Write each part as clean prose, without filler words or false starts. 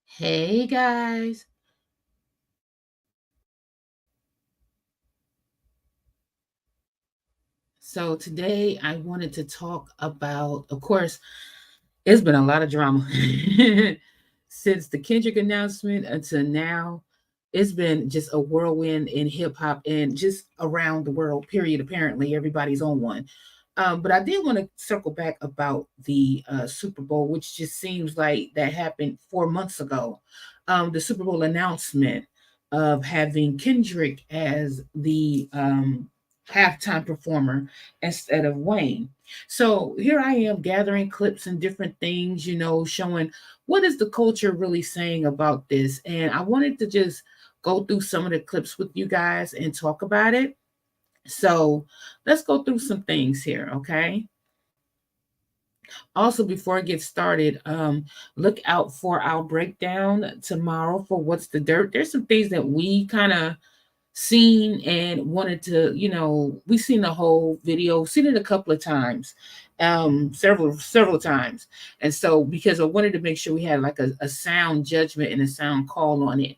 Hey guys. So today I wanted to talk about, of course, it's been a lot of drama since the Kendrick announcement until now. It's been just a whirlwind in hip hop and just around the world, period. Apparently, everybody's on one. But I did want to circle back about the Super Bowl, which just seems like that happened 4 months ago. The Super Bowl announcement of having Kendrick as the halftime performer instead of Wayne. So here I am gathering clips and different things, showing what is the culture really saying about this. And I wanted to just go through some of the clips with you guys and talk about it. So let's go through some things here, okay? Also, before I get started, look out for our breakdown tomorrow for What's the Dirt. There's some things that we kind of seen and wanted to, we seen the whole video, seen it a couple of times, several times. And so because I wanted to make sure we had like a sound judgment and a sound call on it.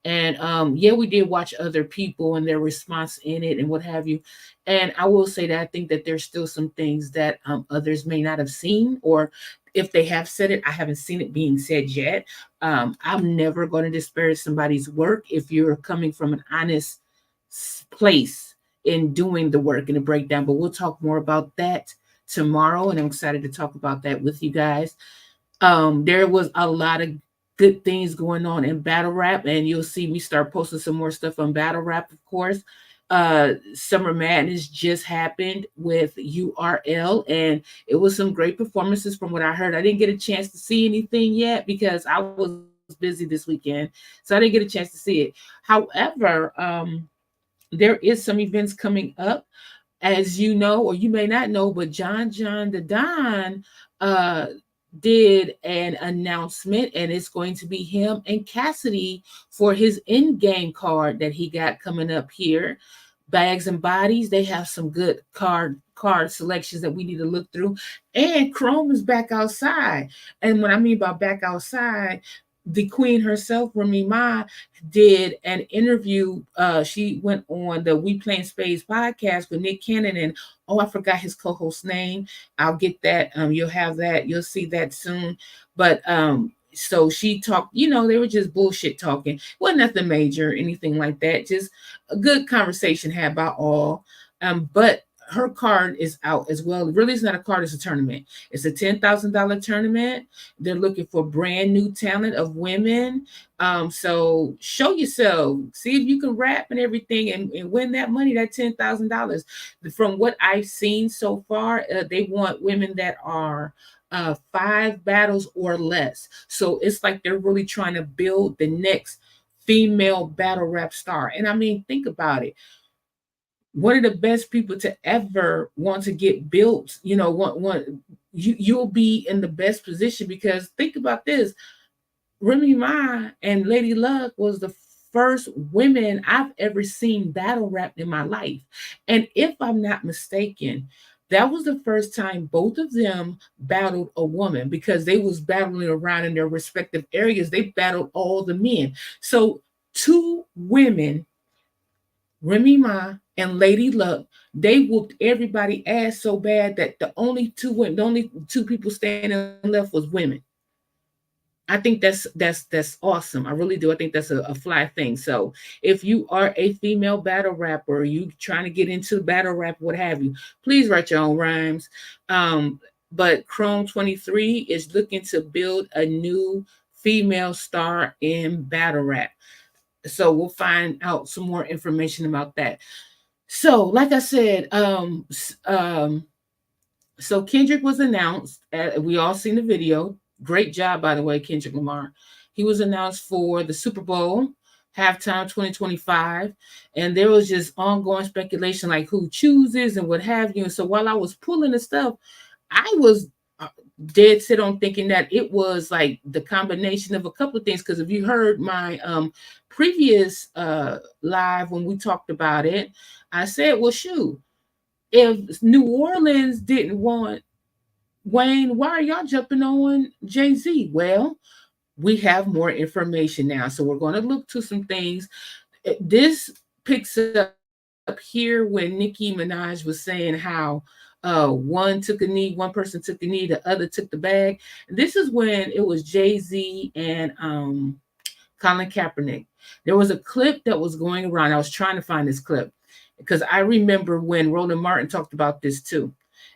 And yeah, we did watch other people and their response in it and what have you. And I will say that I think that there's still some things that others may not have seen, or if they have said it, I haven't seen it being said yet. I'm never going to disparage somebody's work if you're coming from an honest place in doing the work and the breakdown. But we'll talk more about that tomorrow, and I'm excited to talk about that with you guys. There was a lot of good things going on in battle rap, and you'll see me start posting some more stuff on battle rap, of course. Summer Madness just happened with URL, and it was some great performances from what I heard. I didn't get a chance to see anything yet because I was busy this weekend, so I didn't get a chance to see it. However, there is some events coming up, as you know, or you may not know, but John the Don uh did an announcement, and it's going to be him and Cassidy for his in-game card that he got coming up here. Bags and Bodies, they have some good card selections that we need to look through. And Chrome is back outside. And what I mean by back outside, the queen herself, Remy Ma, did an interview. She went on the We Playing Spades podcast with Nick Cannon, and oh, I forgot his co-host name. I'll get that. You'll have that. You'll see that soon. But so she talked, they were just bullshit talking. Wasn't nothing major, anything like that. Just a good conversation had by all. But her card is out as well. Really, it's not a card, it's a tournament. It's a $10,000 tournament. They're looking for brand new talent of women. So show yourself, see if you can rap and everything, and win that money, that $10,000. From what I've seen so far, they want women that are 5 battles or less. So it's like they're really trying to build the next female battle rap star. And I mean, think about it, one of the best people to ever want to get built, you'll be in the best position, because think about this. Remy Ma and Lady Luck was the first women I've ever seen battle rap in my life. And if I'm not mistaken, that was the first time both of them battled a woman, because they was battling around in their respective areas. They battled all the men. So two women, Remy Ma and Lady Luck, they whooped everybody ass so bad that the only two people standing left was women. I think that's awesome. I really do. I think that's a fly thing. So if you are a female battle rapper, you trying to get into battle rap, what have you, please write your own rhymes. But Chrome 23 is looking to build a new female star in battle rap. So we'll find out some more information about that. So, like I said, so Kendrick was announced. We all seen the video. Great job, by the way, Kendrick Lamar. He was announced for the Super Bowl halftime 2025, and there was just ongoing speculation like who chooses and what have you. And so while I was pulling the stuff, I was dead set on thinking that it was like the combination of a couple of things. Because if you heard my previous live when we talked about it, I said, well, shoot, if New Orleans didn't want Wayne, why are y'all jumping on Jay-Z? Well, we have more information now. So we're going to look to some things. This picks up here when Nicki Minaj was saying how one took a knee, one person took the knee, the other took the bag. This is when it was Jay-Z and Colin Kaepernick. There was a clip that was going around. I was trying to find this clip because I remember when Roland Martin talked about this too.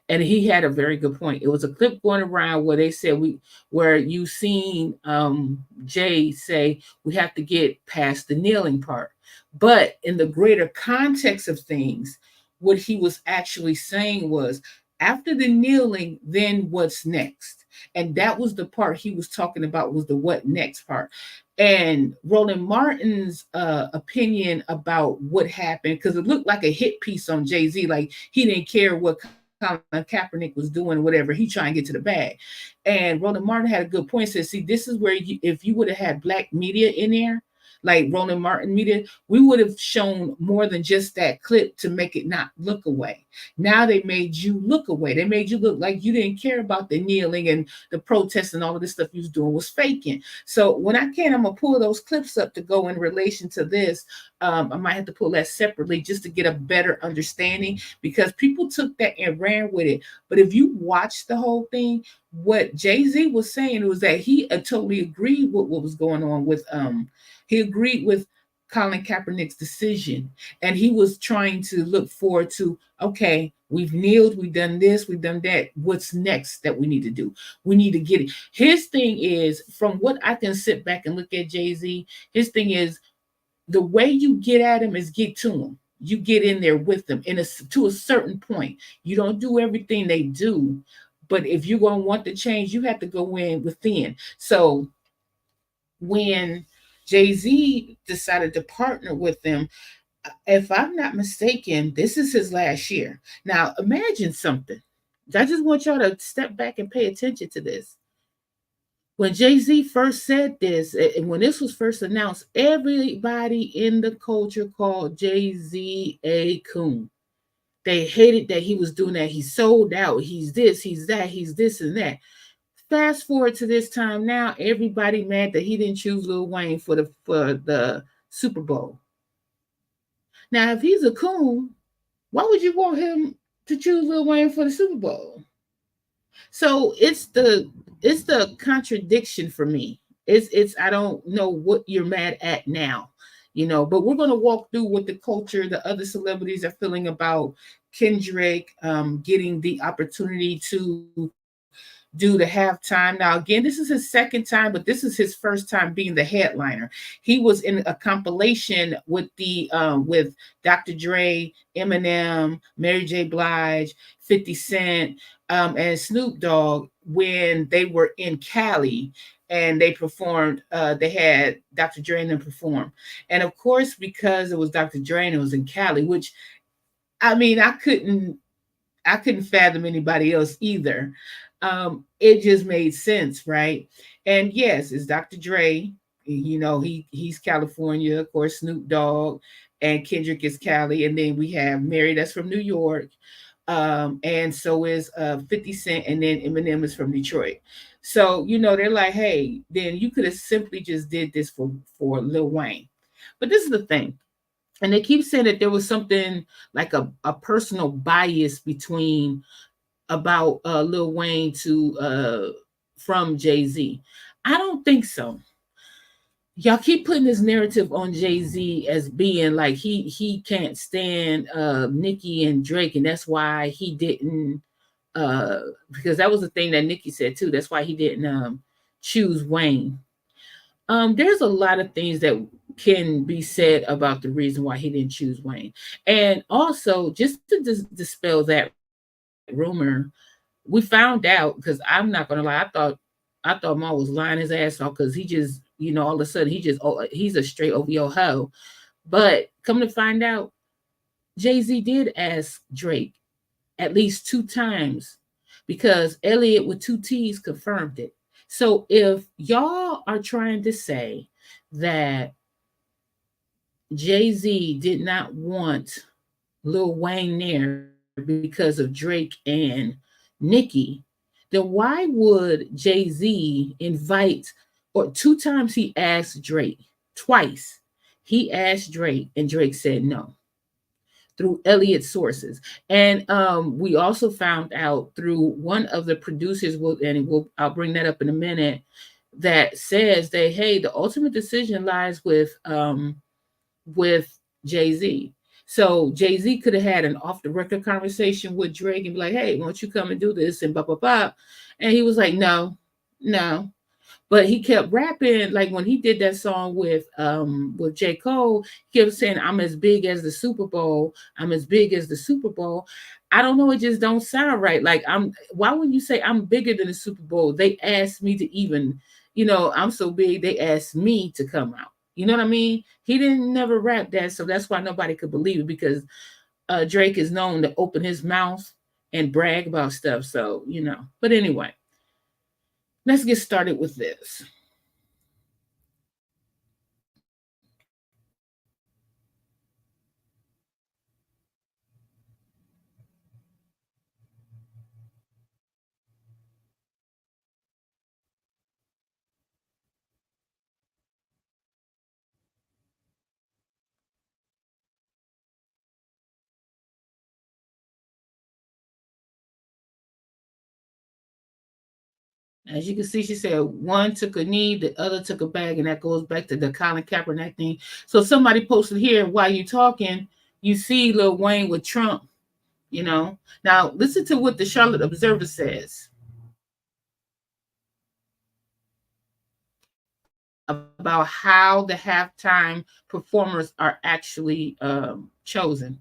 And he had a very good point. It was a clip going around where they said where you seen Jay say we have to get past the kneeling part. But in the greater context of things, what he was actually saying was after the kneeling, then what's next? And that was the part he was talking about, was the what next part. And Roland Martin's opinion about what happened, because it looked like a hit piece on Jay-Z, like he didn't care what Colin Kaepernick was doing, whatever, he trying to get to the bag. And Roland Martin had a good point, said, see, this is where if you would have had black media in there, like Roland Martin media, we would have shown more than just that clip to make it not look away. Now they made you look away. They made you look like you didn't care about the kneeling and the protests and all of this stuff you was doing was faking. So when I can, I'm gonna pull those clips up to go in relation to this. I might have to pull that separately just to get a better understanding, because people took that and ran with it. But if you watch the whole thing, what Jay-Z was saying was that he totally agreed with what was going on with he agreed with Colin Kaepernick's decision, and he was trying to look forward to, okay, we've kneeled, we've done this, we've done that. What's next that we need to do? We need to get it. His thing is, from what I can sit back and look at Jay-Z, his thing is the way you get at him is get to him. You get in there with them to a certain point. You don't do everything they do, but if you're going to want the change, you have to go in within. So when Jay-Z decided to partner with them, if I'm not mistaken, this is his last year. Now, imagine something. I just want y'all to step back and pay attention to this. When Jay-Z first said this, and when this was first announced, everybody in the culture called Jay-Z a coon. They hated that he was doing that. He sold out. He's this, he's that, he's this and that. Fast forward to this time now, everybody mad that he didn't choose Lil Wayne for the Super Bowl. Now, if he's a coon, why would you want him to choose Lil Wayne for the Super Bowl? So it's the contradiction for me. It's I don't know what you're mad at now, but we're gonna walk through what the culture, the other celebrities are feeling about Kendrick getting the opportunity to do the halftime. Now, again, this is his second time, but this is his first time being the headliner. He was in a compilation with Dr. Dre, Eminem, Mary J. Blige, 50 Cent, and Snoop Dogg when they were in Cali, and they performed. They had Dr. Dre and them perform, and of course, because it was Dr. Dre and it was in Cali, which, I mean, I couldn't fathom anybody else either. It just made sense, right? And yes, it's Dr. Dre. He's California, of course. Snoop Dogg and Kendrick is Cali, and then we have Mary, that's from New York, and so is 50 Cent, and then Eminem is from Detroit. So they're like, hey, then you could have simply just did this for Lil Wayne. But this is the thing, and they keep saying that there was something like a personal bias between about Lil Wayne to from Jay-Z. I don't think so. Y'all keep putting this narrative on Jay-Z as being like he can't stand Nicki and Drake, and that's why he didn't uh because that was the thing that Nicki said too. That's why he didn't choose Wayne. There's a lot of things that can be said about the reason why he didn't choose Wayne. And also, just to dispel that rumor, we found out, because I'm not gonna lie, I thought Ma was lying his ass off, because he just, all of a sudden he's a straight OVO hoe. But come to find out, Jay-Z did ask Drake at least two times, because Elliot with two T's confirmed it. So if y'all are trying to say that Jay-Z did not want Lil Wayne there because of Drake and Nicki, then why would Jay-Z invite or two times he asked Drake, twice. He asked Drake, and Drake said no through Elliot's sources. And we also found out through one of the producers, I'll bring that up in a minute, that says that hey, the ultimate decision lies with Jay Z. So Jay Z could have had an off the record conversation with Drake and be like, hey, why don't you come and do this and blah blah blah, and he was like, no, no, but he kept rapping. Like when he did that song with J. Cole, he kept saying, I'm as big as the Super Bowl. I'm as big as the Super Bowl. I don't know, it just don't sound right. Like why would you say I'm bigger than the Super Bowl? They asked me to even, I'm so big, they asked me to come out. You know what I mean? He didn't never rap that, so that's why nobody could believe it, because Drake is known to open his mouth and brag about stuff. So, But anyway, let's get started with this. As you can see, she said one took a knee, the other took a bag, and that goes back to the Colin Kaepernick thing. So somebody posted here while you talking, you see Lil Wayne with Trump, you know. Now listen to what the Charlotte Observer says about how the halftime performers are actually chosen.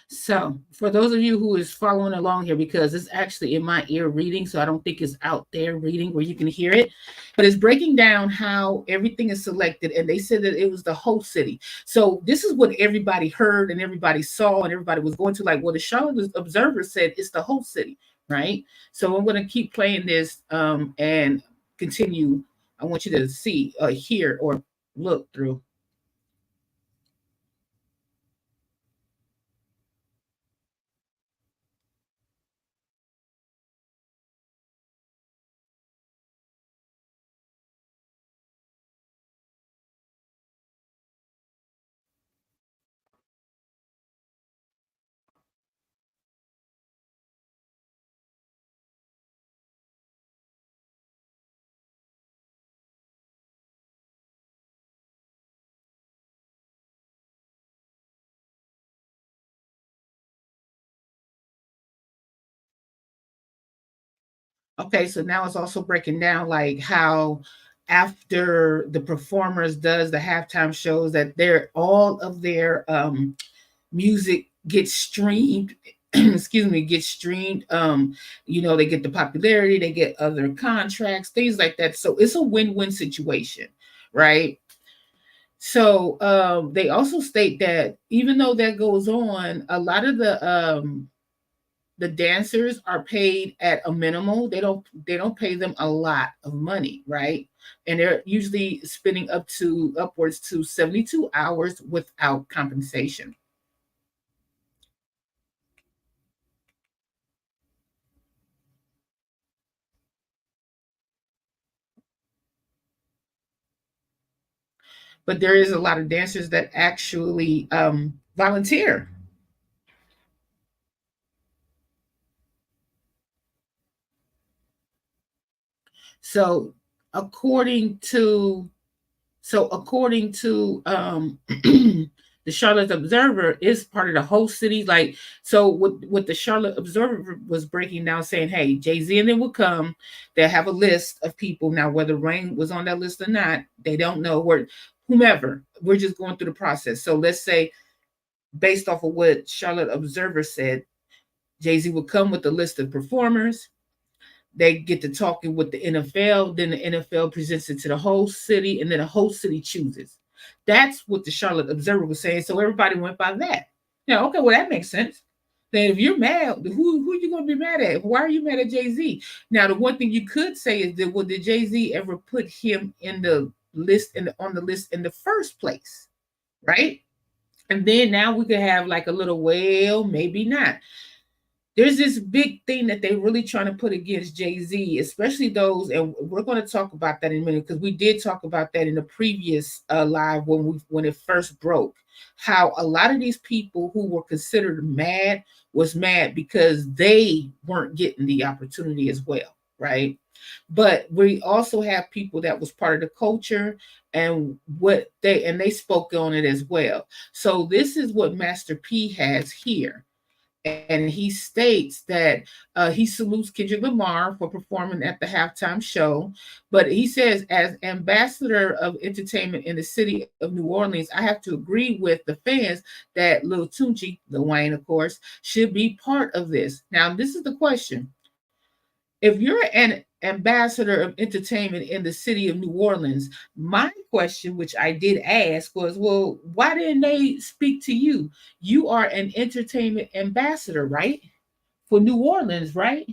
So, for those of you who is following along here, because it's actually in my ear reading, so I don't think it's out there reading where you can hear it, but it's breaking down how everything is selected. And they said that it was the whole city. So, this is what everybody heard and everybody saw, and everybody was going to like, well, the Charlotte Observer said it's the whole city, right? So, I'm going to keep playing this and continue. I want you to see, hear, or look through. Okay, so now it's also breaking down like how after the performers does the halftime shows that they're all of their music gets streamed excuse me, gets streamed. They get the popularity, they get other contracts, things like that. So it's a win-win situation, right? So they also state that even though that goes on, a lot of the dancers are paid at a minimal. They don't pay them a lot of money, right? And they're usually spending up to upwards to 72 hours without compensation. But there is a lot of dancers that actually volunteer. So according to according to the Charlotte Observer is part of the whole city. Like, so what the Charlotte Observer was breaking down, saying, hey, Jay-Z and them will come. They'll have a list of people. Now, whether Rain was on that list or not, they don't know. Where whomever, we're just going through the process. So let's say, based off of what Charlotte Observer said, Jay-Z would come with a list of performers. They get to talking with the NFL, then the NFL presents it to the whole city, and then the whole city chooses. That's what the Charlotte Observer was saying. So everybody went by that. Yeah, okay, well that makes sense. Then if you're mad, who are you going to be mad at? Why are you mad at Jay Z? Now the one thing you could say is that, well, did Jay Z ever put him in the list on the list in the first place, right? And then now we could have like a little, well, maybe not. There's this big thing that they really trying to put against Jay-Z, especially those, and we're going to talk about that in a minute because we did talk about that in the previous live when it first broke. How a lot of these people who were considered mad was mad because they weren't getting the opportunity as well, right? But we also have people that was part of the culture and they spoke on it as well. So this is what Master P has here, and he states that he salutes Kendrick Lamar for performing at the halftime show. But he says, as ambassador of entertainment in the city of New Orleans, I have to agree with the fans that Lil Tunchi, Lil Wayne, of course, should be part of this. Now, this is the question. If you're an ambassador of entertainment in the city of New Orleans, my question, which I did ask, was, well, why didn't they speak to you? You are an entertainment ambassador, right? For New Orleans, right?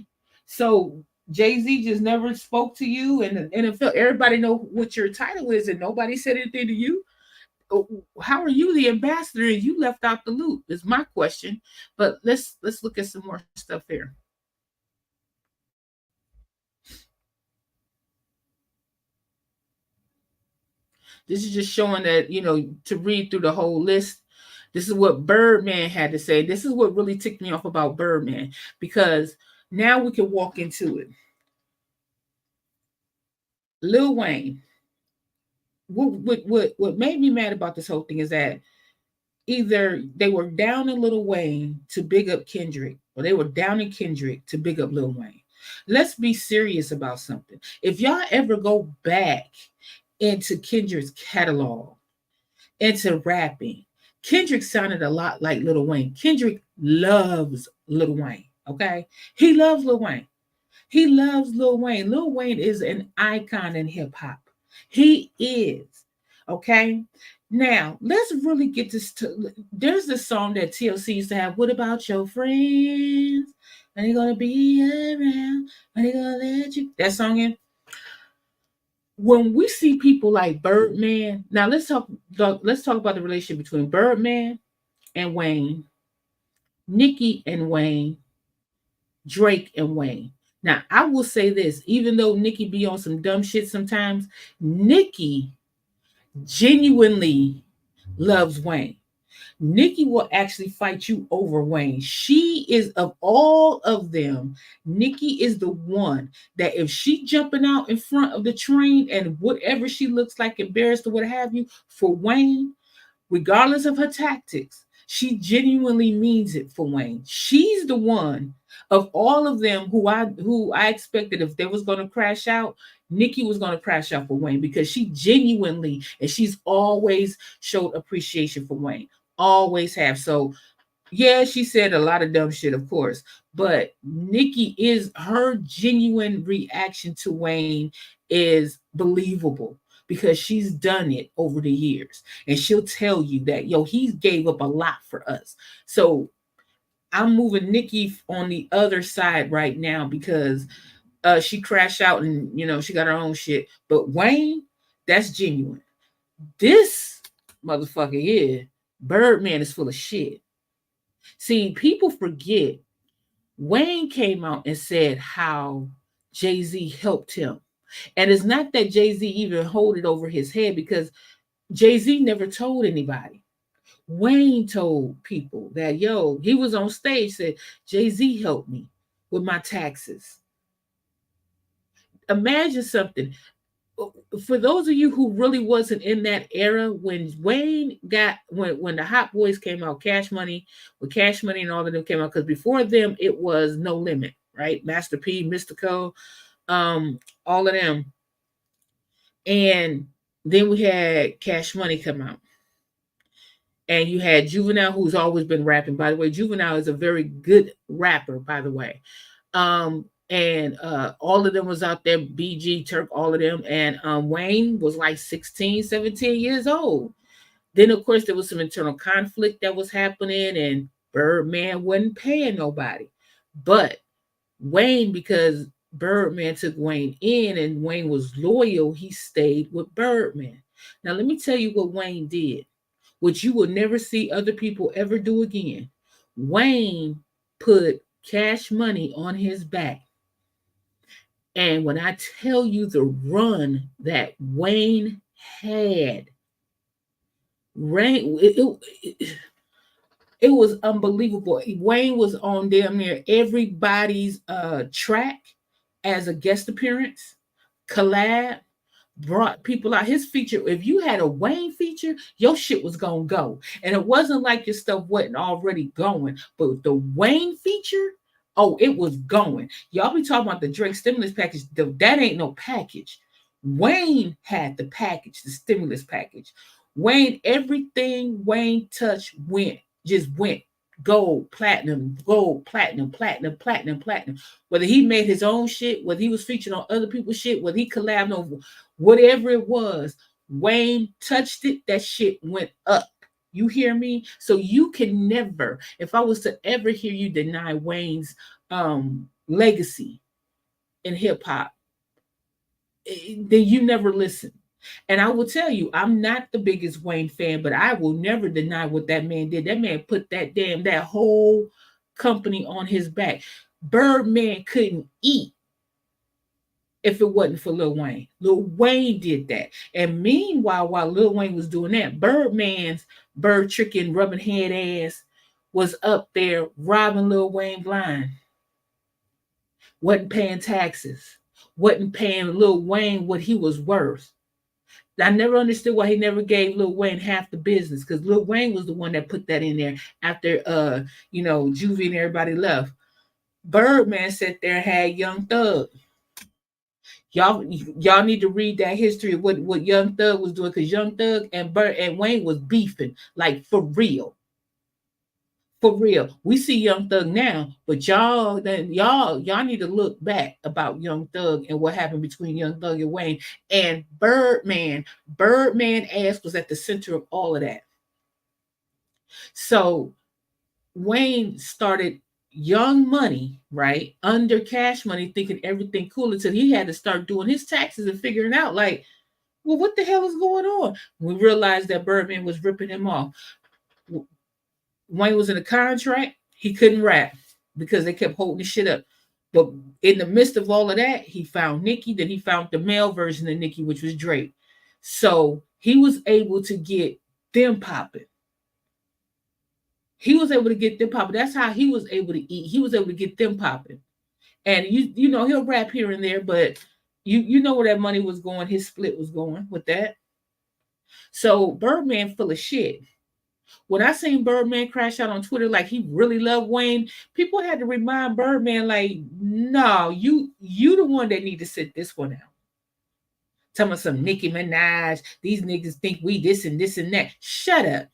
So Jay-Z just never spoke to you, and the NFL, everybody know what your title is, and nobody said anything to you. How are you the ambassador and you left out the loop? Is my question. But let's look at some more stuff here. This is just showing that, to read through the whole list. This is what Birdman had to say. This is what really ticked me off about Birdman, because now we can walk into it. Lil Wayne. What made me mad about this whole thing is that either they were down in Lil Wayne to big up Kendrick, or they were down in Kendrick to big up Lil Wayne. Let's be serious about something. If y'all ever go back into Kendrick's catalog, into rapping, Kendrick sounded a lot like Lil Wayne. Kendrick loves Lil Wayne. Okay, he loves Lil Wayne. He loves Lil Wayne. Lil Wayne is an icon in hip hop. He is. Okay. Now, let's really get this to. There's this song that TLC used to have. What about your friends? Are they gonna be around? Are they gonna let you? That song in. When we see people like Birdman, now let's talk about the relationship between Birdman and Wayne, Nicki and Wayne, Drake and Wayne. Now, I will say this, even though Nicki be on some dumb shit sometimes, Nicki genuinely loves Wayne. Nicki will actually fight you over Wayne. She is, of all of them, Nicki is the one that if she jumping out in front of the train and whatever she looks like embarrassed or what have you, for Wayne, regardless of her tactics, she genuinely means it for Wayne. She's the one of all of them who I expected, if they was going to crash out, Nicki was going to crash out for Wayne, because she genuinely, and she's always showed appreciation for Wayne. Always have. So yeah, she said a lot of dumb shit, of course, but Nicki, is her genuine reaction to Wayne is believable, because she's done it over the years. And she'll tell you that, yo, he gave up a lot for us. So I'm moving Nikki on the other side right now because she crashed out and, she got her own shit. But Wayne, that's genuine. This motherfucker here, Birdman, is full of shit. See, people forget Wayne came out and said how Jay-Z helped him. And it's not that Jay-Z even hold it over his head, because Jay-Z never told anybody. Wayne told people that, yo, he was on stage, said, Jay-Z helped me with my taxes. Imagine something. For those of you who really wasn't in that era, when Wayne got, when the Hot Boys came out, Cash Money, with Cash Money and all of them came out, because before them it was No Limit, right? Master P, Mystico, all of them. And then we had Cash Money come out. And you had Juvenile, who's always been rapping. By the way, Juvenile is a very good rapper, by the way. And all of them was out there, BG, Turk, all of them. And Wayne was like 16, 17 years old. Then, of course, there was some internal conflict that was happening, and Birdman wasn't paying nobody. But Wayne, because Birdman took Wayne in and Wayne was loyal, he stayed with Birdman. Now, let me tell you what Wayne did, which you will never see other people ever do again. Wayne put Cash Money on his back. And when I tell you the run that Wayne had, it was unbelievable. Wayne was on damn near everybody's track as a guest appearance, collab, brought people out. His feature, if you had a Wayne feature, your shit was gonna go. And it wasn't like your stuff wasn't already going, but the Wayne feature, oh, it was going. Y'all be talking about the Drake stimulus package. That ain't no package. Wayne had the package, the stimulus package. Wayne, everything Wayne touched just went gold, platinum, platinum, platinum. Whether he made his own shit, whether he was featured on other people's shit, whether he collabed on whatever it was, Wayne touched it, that shit went up. You hear me? So you can never, if I was to ever hear you deny Wayne's legacy in hip hop, then you never listen. And I will tell you, I'm not the biggest Wayne fan, but I will never deny what that man did. That man put that whole company on his back. Birdman couldn't eat if it wasn't for Lil Wayne. Lil Wayne did that. And meanwhile, while Lil Wayne was doing that, Birdman's bird tricking, rubbing head ass was up there robbing Lil Wayne blind. Wasn't paying taxes. Wasn't paying Lil Wayne what he was worth. I never understood why he never gave Lil Wayne half the business, because Lil Wayne was the one that put that in there after Juvie and everybody left. Birdman sat there and had Young Thug. Y'all need to read that history of what Young Thug was doing, because Young Thug and Wayne was beefing, like, for real. For real. We see Young Thug now, but y'all need to look back about Young Thug and what happened between Young Thug and Wayne. And Birdman ass was at the center of all of that. So Wayne started Young Money, right, under Cash Money, thinking everything cool, until he had to start doing his taxes and figuring out, like, well, what the hell is going on? We realized that Birdman was ripping him off. Wayne was in a contract, he couldn't rap because they kept holding the shit up. But in the midst of all of that, he found Nicki. Then he found the male version of Nicki, which was Drake. So he was able to get them popping. He was able to get them popping. That's how he was able to eat. He was able to get them popping. And you know, he'll rap here and there, but you know where that money was going. His split was going with that. So Birdman full of shit. When I seen Birdman crash out on Twitter like he really loved Wayne, people had to remind Birdman, like, no, you the one that need to sit this one out. Talking about some Nicki Minaj, these niggas think we this and that. Shut up.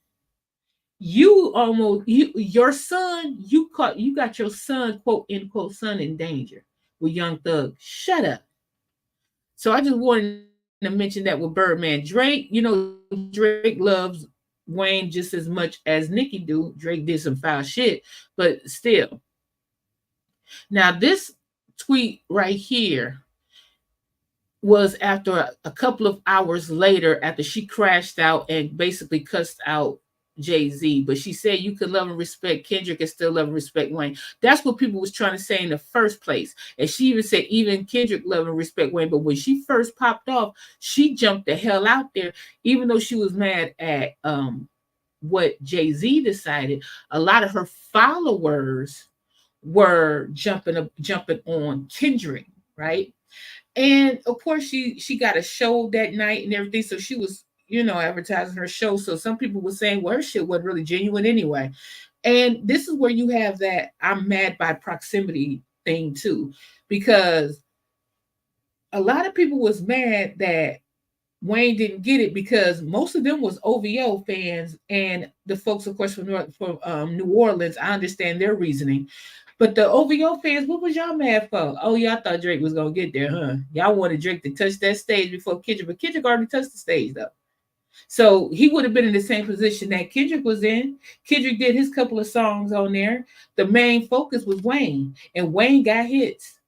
Your son, you got your son, quote unquote, son in danger with Young Thug. Shut up. So I just wanted to mention that with Birdman. Drake, Drake loves Wayne just as much as Nicki do. Drake did some foul shit, but still. Now this tweet right here was after a couple of hours later after she crashed out and basically cussed out Jay-Z. But she said you could love and respect Kendrick and still love and respect Wayne. That's what people was trying to say in the first place. And she even said even Kendrick love and respect Wayne. But when she first popped off, she jumped the hell out there, even though she was mad at what Jay-Z decided. A lot of her followers were jumping on Kendrick, right? And of course, she got a show that night and everything, so she was advertising her show. So some people were saying, well, her shit wasn't really genuine anyway. And this is where you have that I'm mad by proximity thing too, because a lot of people was mad that Wayne didn't get it because most of them was OVO fans and the folks, of course, from New Orleans. I understand their reasoning, but the OVO fans, what was y'all mad for? Oh, y'all thought Drake was gonna get there, huh? Y'all wanted Drake to touch that stage before Kendrick, but Kendrick already touched the stage though. So he would have been in the same position that Kendrick was in. Kendrick did his couple of songs on there. The main focus was Wayne, and Wayne got hits.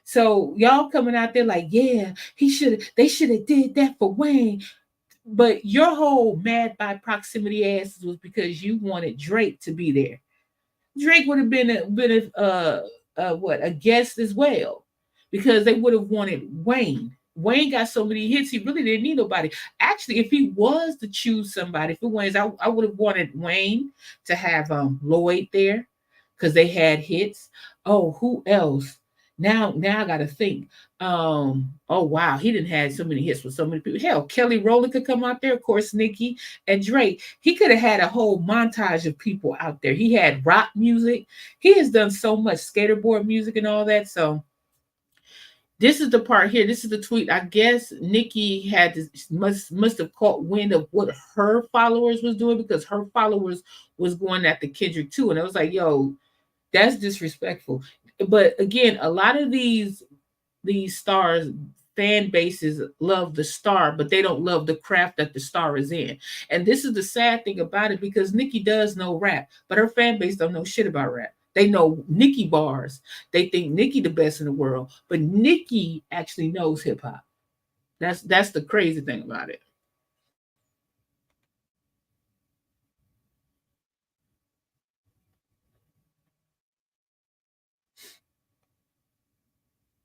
So y'all coming out there like, yeah, they should have did that for Wayne. But your whole mad by proximity asses was because you wanted Drake to be there. Drake would have been a guest as well, because they would have wanted Wayne. Wayne got so many hits, he really didn't need nobody. Actually, if he was to choose somebody, if it was, I would have wanted Wayne to have Lloyd there because they had hits. Oh, who else? Now I gotta think. Oh wow, he didn't have so many hits with so many people. Hell, Kelly Rowland could come out there, of course, Nicki and Drake. He could have had a whole montage of people out there. He had rock music. He has done so much skateboard music and all that. So this is the part here. This is the tweet. I guess Nicki had to, must have caught wind of what her followers was doing, because her followers was going at the Kendrick too, and I was like, yo, that's disrespectful. But again, a lot of these stars fan bases love the star, but they don't love the craft that the star is in. And this is the sad thing about it, because Nicki does know rap, but her fan base don't know shit about rap. They know Nicki bars. They think Nicki the best in the world, but Nicki actually knows hip hop. That's the crazy thing about it.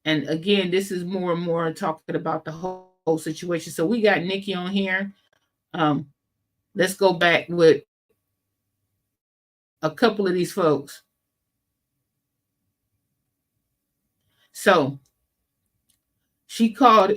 And again, this is more and more talking about the whole situation. So we got Nicki on here. Um, let's go back with a couple of these folks. So she called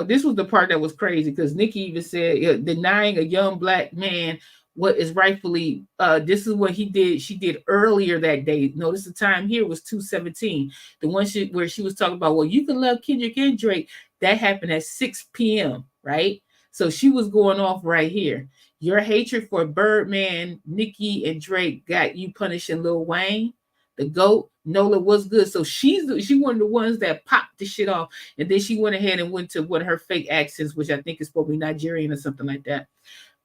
this was the part that was crazy, because Nicki even said, denying a young black man what is rightfully, this is what she did earlier that day. Notice the time here was 2:17. The one where she was talking about, well, you can love Kendrick and Drake. That happened at 6 p.m., right? So she was going off right here. Your hatred for Birdman, Nicki, and Drake got you punishing Lil Wayne, the GOAT. Nola was good. So she one of the ones that popped the shit off. And then she went ahead and went to one of her fake accents, which I think is probably Nigerian or something like that.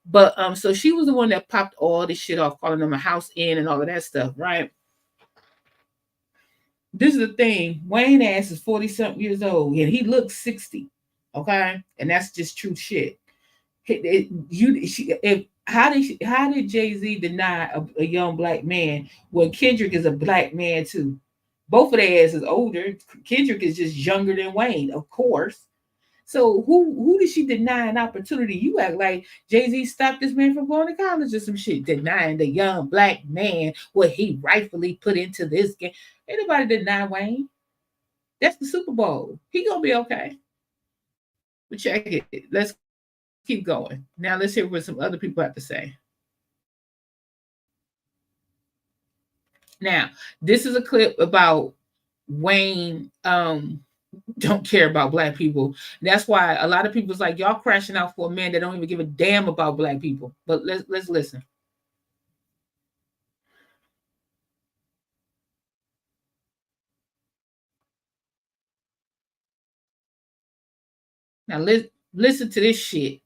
But so she was the one that popped all this shit off, calling them a house in and all of that stuff, right? This is the thing. Wayne ass is 40 something years old and he looks 60. Okay. And that's just true shit. How did Jay-Z deny a young black man when Kendrick is a black man too? Both of their asses older. Kendrick is just younger than Wayne, of course. So who did she deny an opportunity? You act like Jay-Z stopped this man from going to college or some shit, denying the young black man what he rightfully put into this game. Anybody deny Wayne? That's the Super Bowl. He gonna be okay. But check it. Let's keep going. Now let's hear what some other people have to say. Now, this is a clip about Wayne don't care about black people. That's why a lot of people's like, y'all crashing out for a man that don't even give a damn about black people. But let's listen. Now Listen to this shit.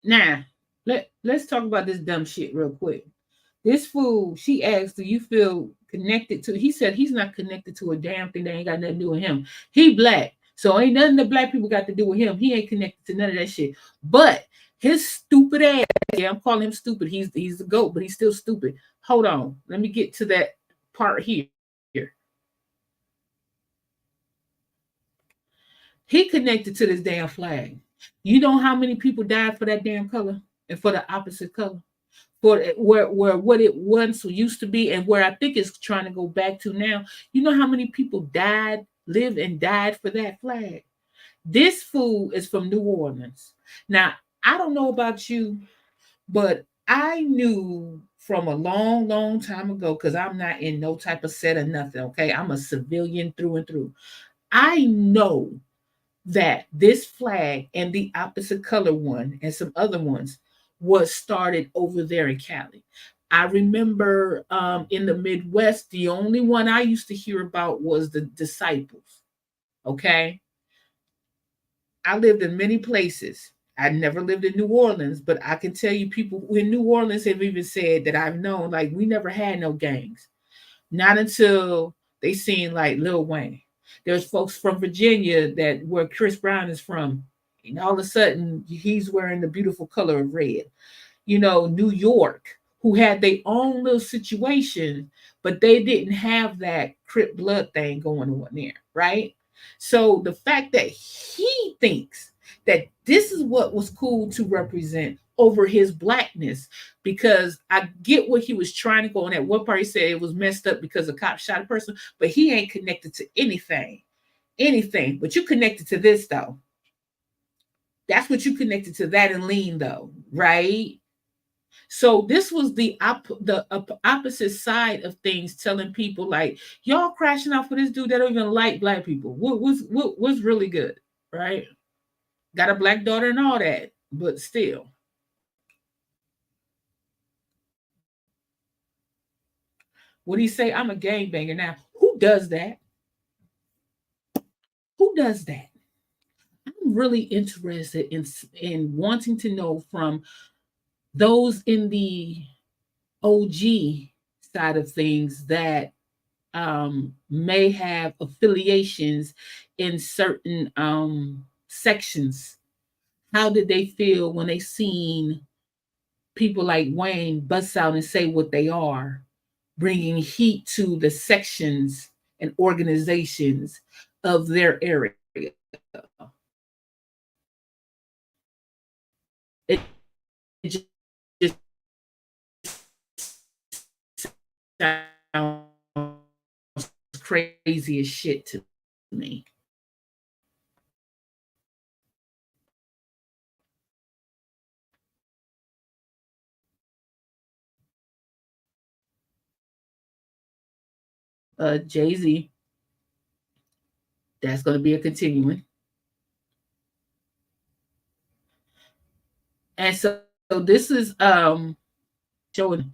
Now, let's talk about this dumb shit real quick. This fool, she asked, "Do you feel connected to?" He said he's not connected to a damn thing that ain't got nothing to do with him. He black, so ain't nothing that black people got to do with him. He ain't connected to none of that shit. But his stupid ass, yeah, I'm calling him stupid. He's the goat, but he's still stupid. Hold on, let me get to that part here. He connected to this damn flag. You know how many people died for that damn color and for the opposite color? For where what it once used to be and where I think it's trying to go back to now. You know how many people died, lived and died for that flag? This fool is from New Orleans. Now, I don't know about you, but I knew from a long, long time ago, because I'm not in no type of set or nothing, okay? I'm a civilian through and through. I know that this flag and the opposite color one and some other ones was started over there in Cali. I remember in the Midwest, the only one I used to hear about was the Disciples. Okay. I lived in many places. I never lived in New Orleans, but I can tell you people in New Orleans have even said that I've known, like, we never had no gangs. Not until they seen like Lil Wayne. There's folks from Virginia that where Chris Brown is from, and all of a sudden he's wearing the beautiful color of red. New York, who had their own little situation, but they didn't have that Crip blood thing going on there, right? So the fact that he thinks that this is what was cool to represent over his blackness, because I get what he was trying to go on. At one part, he said it was messed up because a cop shot a person, but he ain't connected to anything. But you connected to this though. That's what you connected to, that and lean though, right? So this was the opposite side of things, telling people like, y'all crashing out for this dude that don't even like black people. What's really good, right? Got a black daughter and all that, but still, would he say I'm a gangbanger? Now, who does that? Who does that? I'm really interested in wanting to know from those in the OG side of things that may have affiliations in certain sections. How did they feel when they seen people like Wayne bust out and say what they are, bringing heat to the sections and organizations of their area? It just sounds crazy as shit to me. Jay Z, that's going to be a continuing. And so this is showing.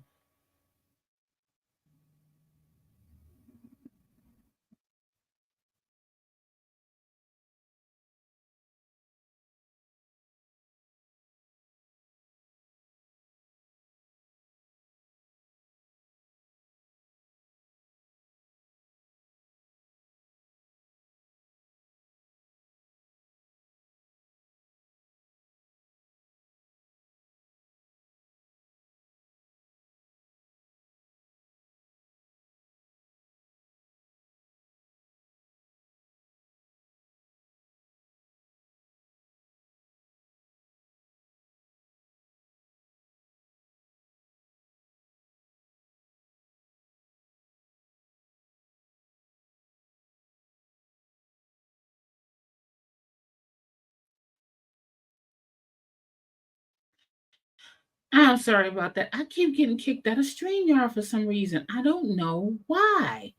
I'm sorry about that. I keep getting kicked out of StreamYard for some reason. I don't know why.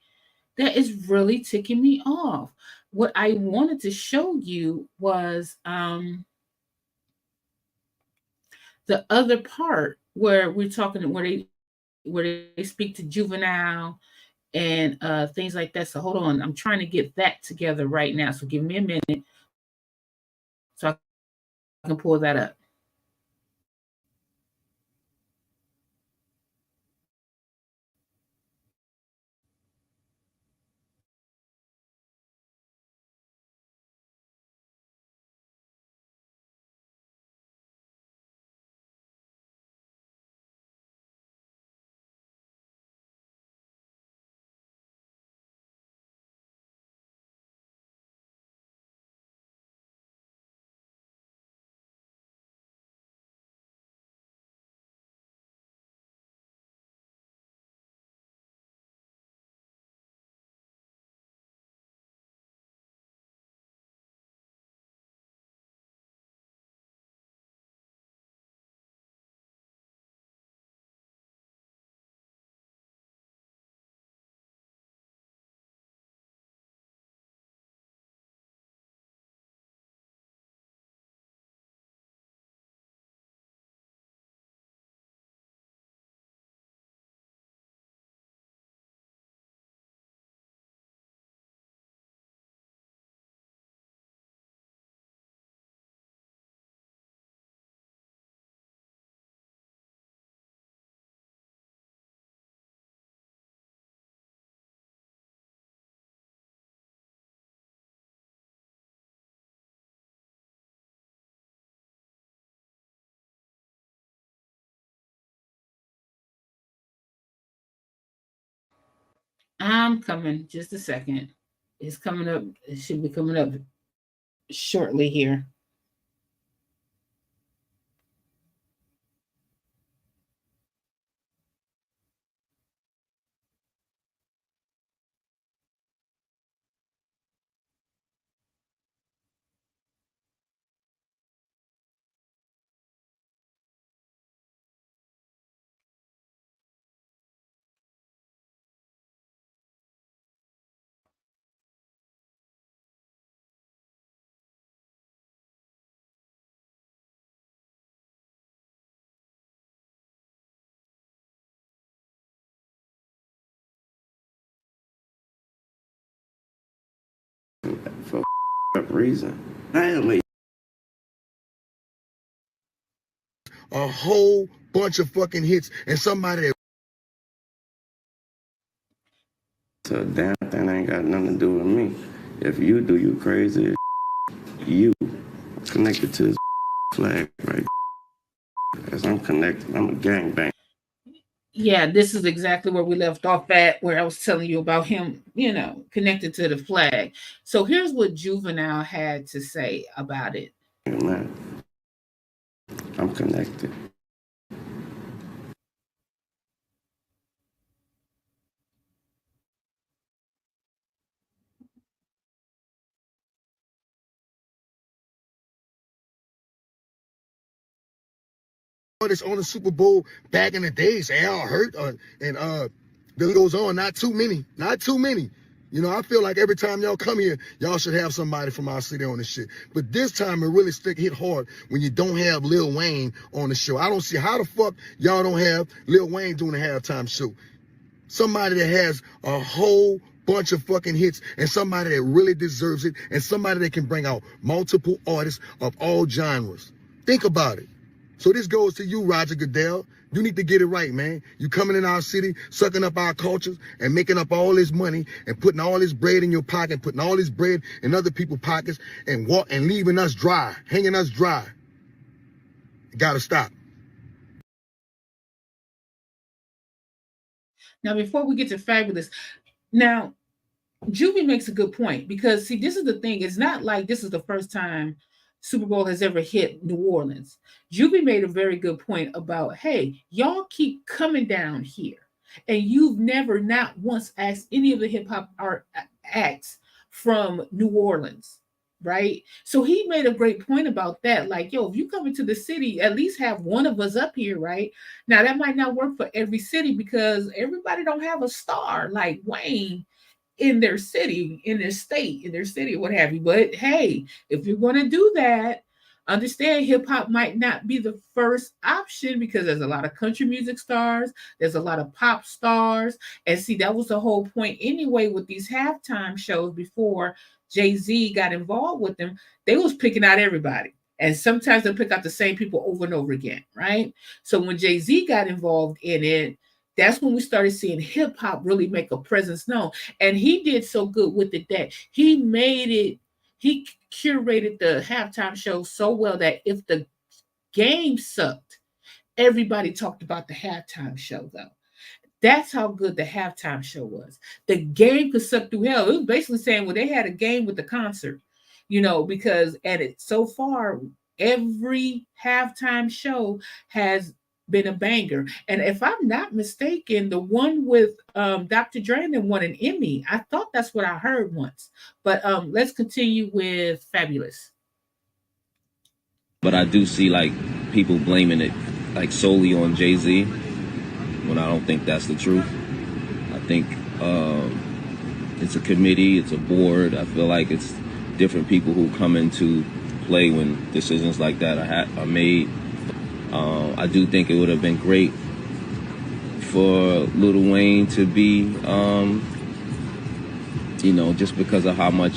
That is really ticking me off. What I wanted to show you was the other part where we're talking where they speak to juvenile and things like that. So hold on, I'm trying to get that together right now. So give me a minute so I can pull that up. I'm coming. Just a second. It's coming up. It should be coming up shortly here. for reason. I ain't wait a whole bunch of fucking hits and somebody that till a damn thing ain't got nothing to do with me. If you do, you crazy. You connected to this flag, right? As I'm connected, I'm a gangbang. Yeah, this is exactly where we left off at, where I was telling you about him, connected to the flag. So here's what Juvenile had to say about it. Man, I'm connected. artists on the Super Bowl back in the days, Al Hurt, and Billy goes on. Not too many, not too many. You know, I feel like every time y'all come here, y'all should have somebody from our city on this shit. But this time it really hit hard when you don't have Lil Wayne on the show. I don't see how the fuck y'all don't have Lil Wayne doing the halftime show. Somebody that has a whole bunch of fucking hits and somebody that really deserves it and somebody that can bring out multiple artists of all genres. Think about it. So this goes to you, Roger Goodell. You need to get it right, man. You coming in our city, sucking up our cultures and making up all this money and putting all this bread in your pocket, putting all this bread in other people's pockets and leaving us dry, hanging us dry. You gotta stop. Now, before we get to Fabulous, now Juvie makes a good point because see, this is the thing. It's not like this is the first time Super Bowl has ever hit New Orleans. Juvie made a very good point about, hey, y'all keep coming down here, and you've never, not once, asked any of the hip hop art acts from New Orleans, right? So he made a great point about that. Like, yo, if you come into the city, at least have one of us up here, right? Now that might not work for every city because everybody don't have a star like Wayne in their city, in their state, in their city, what have you. But hey, if you're going to do that, understand hip hop might not be the first option because there's a lot of country music stars, there's a lot of pop stars. And see, that was the whole point anyway with these halftime shows before Jay-Z got involved with them. They was picking out everybody. And sometimes they pick out the same people over and over again, right? So when Jay-Z got involved in it, that's when we started seeing hip hop really make a presence known. And he did so good with it that he made it, he curated the halftime show so well that if the game sucked, everybody talked about the halftime show though. That's how good the halftime show was. The game could suck through hell. It was basically saying, well, they had a game with the concert, because and it so far, every halftime show has been a banger. And if I'm not mistaken, the one with Dr. Dre won an Emmy. I thought that's what I heard once. But let's continue with Fabulous. But I do see like people blaming it like solely on Jay-Z when I don't think that's the truth. I think it's a committee, it's a board. I feel like it's different people who come into play when decisions like that are made. I do think it would have been great for Lil Wayne to be, just because of how much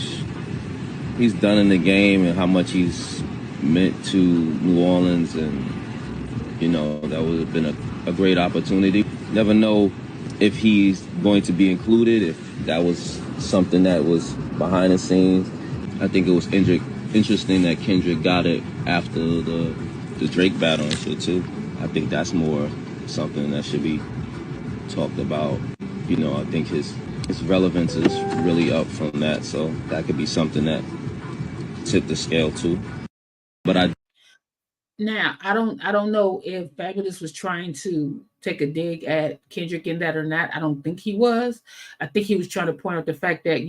he's done in the game and how much he's meant to New Orleans, and that would have been a great opportunity. Never know if he's going to be included, if that was something that was behind the scenes. I think it was interesting that Kendrick got it after the Drake battle and shit too. I think that's more something that should be talked about. I think his relevance is really up from that, so that could be something that tipped the scale too. But Now, I don't know if Fabulous was trying to take a dig at Kendrick in that or not. I don't think he was. I think he was trying to point out the fact that,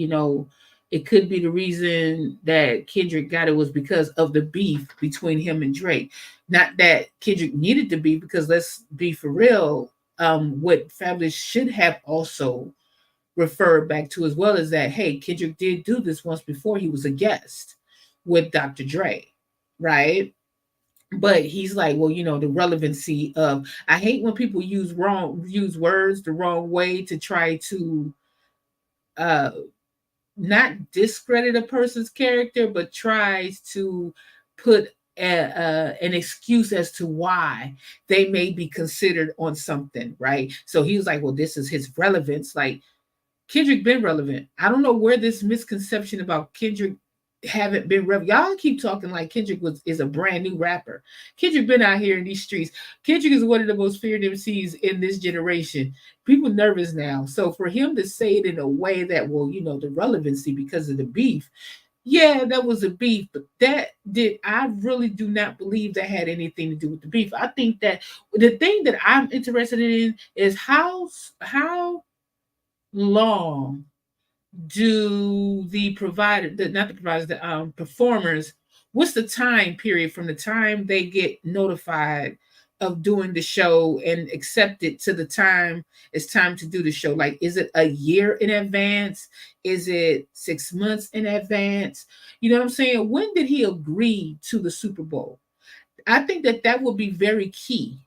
it could be the reason that Kendrick got it was because of the beef between him and Drake. Not that Kendrick needed to be, because let's be for real, what Fabulous should have also referred back to as well is that, hey, Kendrick did do this once before. He was a guest with Dr. Dre, right? But he's like, well, the relevancy of, I hate when people use words the wrong way to try to uh not discredit a person's character, but tries to put an excuse as to why they may be considered on something, right? So he was like, well, this is his relevance. Like, Kendrick been relevant. I don't know where this misconception about Kendrick haven't been y'all keep talking like Kendrick is a brand new rapper. Kendrick been out here in these streets. Kendrick is one of the most feared MCs in this generation. People nervous now. So for him to say it in a way that, well, the relevancy because of the beef, yeah, that was a beef, but I really do not believe that had anything to do with the beef. I think that the thing that I'm interested in is how long do the provider, not the providers, the performers, what's the time period from the time they get notified of doing the show and accept it to the time it's time to do the show? Like, is it a year in advance? Is it 6 months in advance? You know what I'm saying? When did he agree to the Super Bowl? I think that would be very key,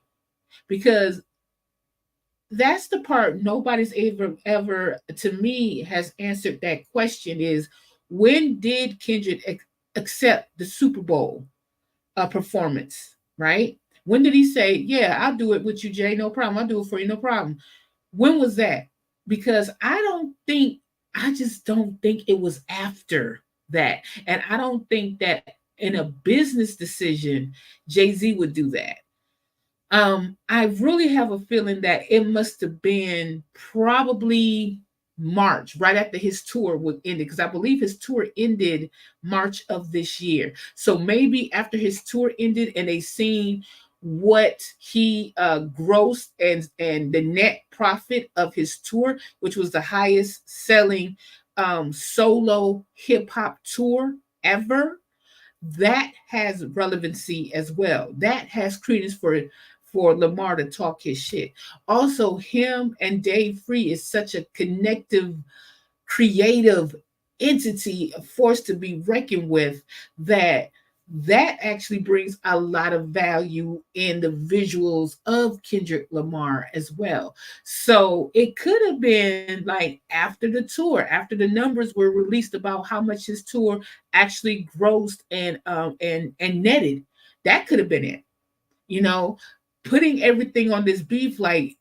because that's the part nobody's ever to me has answered that question is, when did Kendrick accept the Super Bowl performance, right? When did he say, yeah, I'll do it with you, Jay, no problem, I'll do it for you, no problem? When was that? Because I just don't think it was after that. And I don't think that in a business decision Jay-Z would do that. I really have a feeling that it must have been probably March, right after his tour would ended, because I believe his tour ended March of this year. So maybe after his tour ended and they seen what he grossed and the net profit of his tour, which was the highest selling solo hip hop tour However, that has relevancy as well. That has credence for Lamar to talk his shit. Also, him and Dave Free is such a connective, creative entity, a force to be reckoned with, that that actually brings a lot of value in the visuals of Kendrick Lamar as well. So it could have been like after the tour, after the numbers were released about how much his tour actually grossed and netted, that could have been it. You know, putting everything on this beef like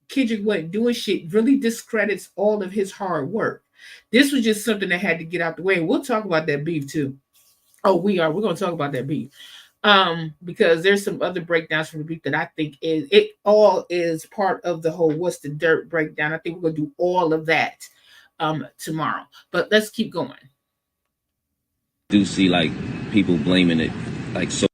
Kendrick wasn't doing shit really discredits all of his hard work. This was just something that had to get out the way. We'll talk about that beef too. Oh, we're gonna talk about that beef. Because there's some other breakdowns from the beef that I think is it all is part of the whole what's the dirt breakdown. I think we're gonna do all of that tomorrow. But let's keep going. Do see like people blaming it, like so.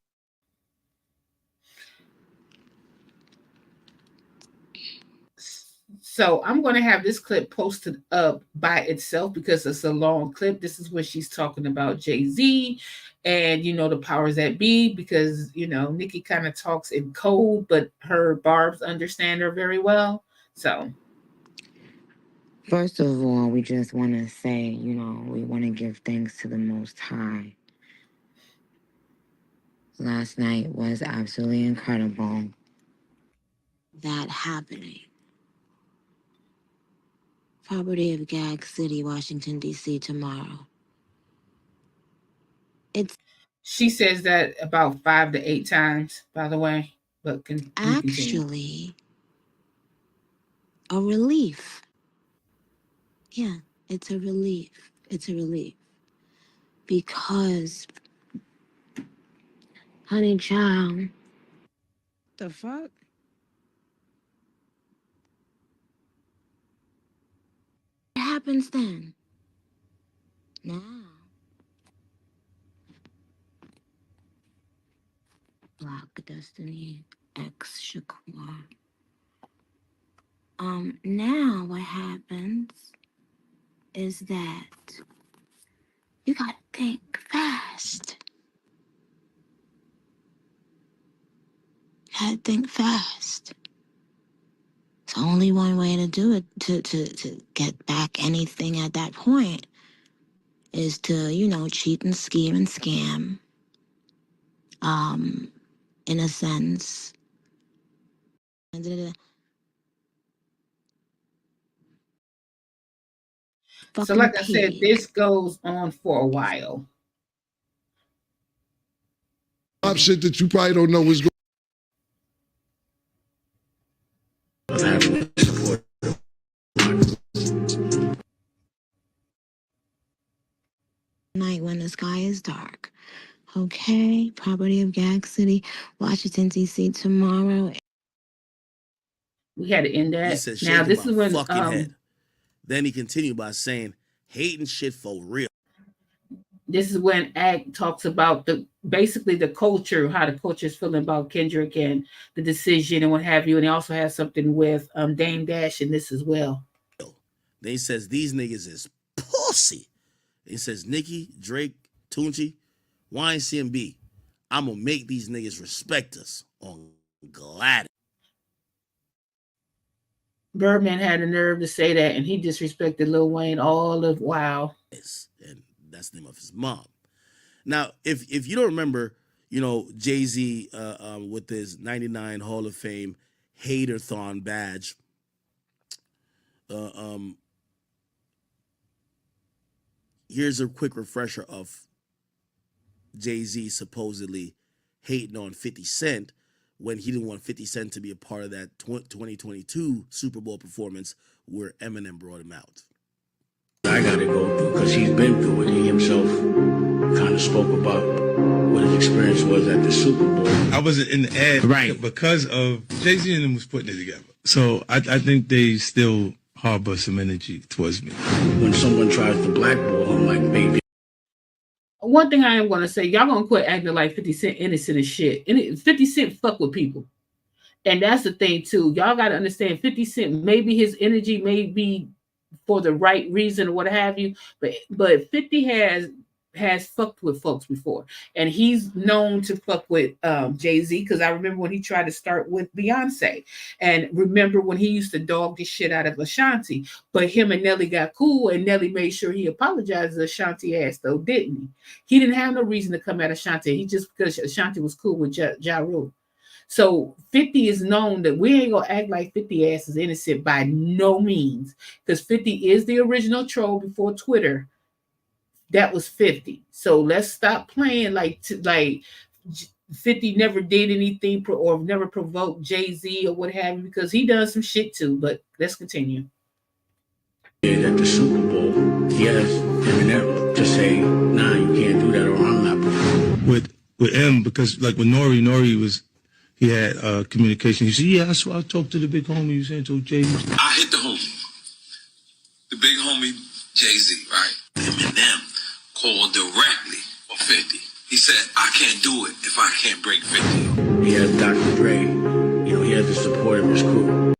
So I'm going to have this clip posted up by itself because it's a long clip. This is when she's talking about Jay-Z and, the powers that be, because, Nikki kind of talks in code, but her barbs understand her very well. So. First of all, we just want to say, we want to give thanks to the Most High. Last night was absolutely incredible. That happening. Property of Gag City, Washington, D.C. tomorrow. She says that about 5 to 8 times, by the way. But actually a relief. Yeah, it's a relief. It's a relief. Because, honey child, the fuck? What happens then? Now, Black Destiny X Shakur. Now what happens is that you gotta think fast. You gotta think fast. It's only one way to do it, to get back anything at that point, is to, cheat and scheme and scam. In a sense. So like I said, this goes on for a while. Shit that you probably don't know is going. Night when the sky is dark. Okay, property of Gag City, Washington, D.C. tomorrow. We had to end that. He said, now this is when fucking head. Then he continued by saying, hating shit for real. This is when Ag talks about basically the culture, how the culture is feeling about Kendrick and the decision and what have you. And he also has something with Dame Dash in this as well. Then he says, these niggas is pussy. He says, Nicki, Drake, Tunchi, YNCMB, I'm going to make these niggas respect us on Glad. Birdman had the nerve to say that, and he disrespected Lil Wayne all of wow. And that's the name of his mom. Now, if you don't remember, Jay-Z with his 99 Hall of Fame Haterthon badge, here's a quick refresher of Jay-Z supposedly hating on 50 Cent when he didn't want 50 Cent to be a part of that 2022 Super Bowl performance where Eminem brought him out. I got to go through because he's been through it. He himself kind of spoke about what his experience was at the Super Bowl. I wasn't in the ad right because of Jay-Z and them was putting it together. So I think they still harbor some energy towards me. When someone tries to blackball him, like, baby. One thing I am going to say, y'all going to quit acting like 50 Cent innocent as shit. And 50 Cent fuck with people. And that's the thing, too. Y'all got to understand, 50 Cent, maybe his energy may be for the right reason or what have you. But 50 has has fucked with folks before, and he's known to fuck with Jay-Z, because I remember when he tried to start with Beyonce, and remember when he used to dog the shit out of Ashanti, but him and Nelly got cool, and Nelly made sure he apologized to Ashanti ass though, didn't he? He didn't have no reason to come at Ashanti. He just, because Ashanti was cool with Ja Rule. So 50 is known that we ain't gonna act like 50 ass is innocent by no means, because 50 is the original troll before Twitter. That was 50. So let's stop playing like 50 never did anything or never provoked Jay-Z or what have you, because he does some shit too. But let's continue. At the Super Bowl, yes, Eminem to say, nah, you can't do that, or I'm not performing. With M, because like with Nori he had communication. He said, yeah, that's why I talked to the big homie. You saying to Jay. I hit the homie, the big homie Jay-Z, right? Eminem called directly for 50. He said, I can't do it if I can't break 50. He has Dr. Dre. He has the support of his crew.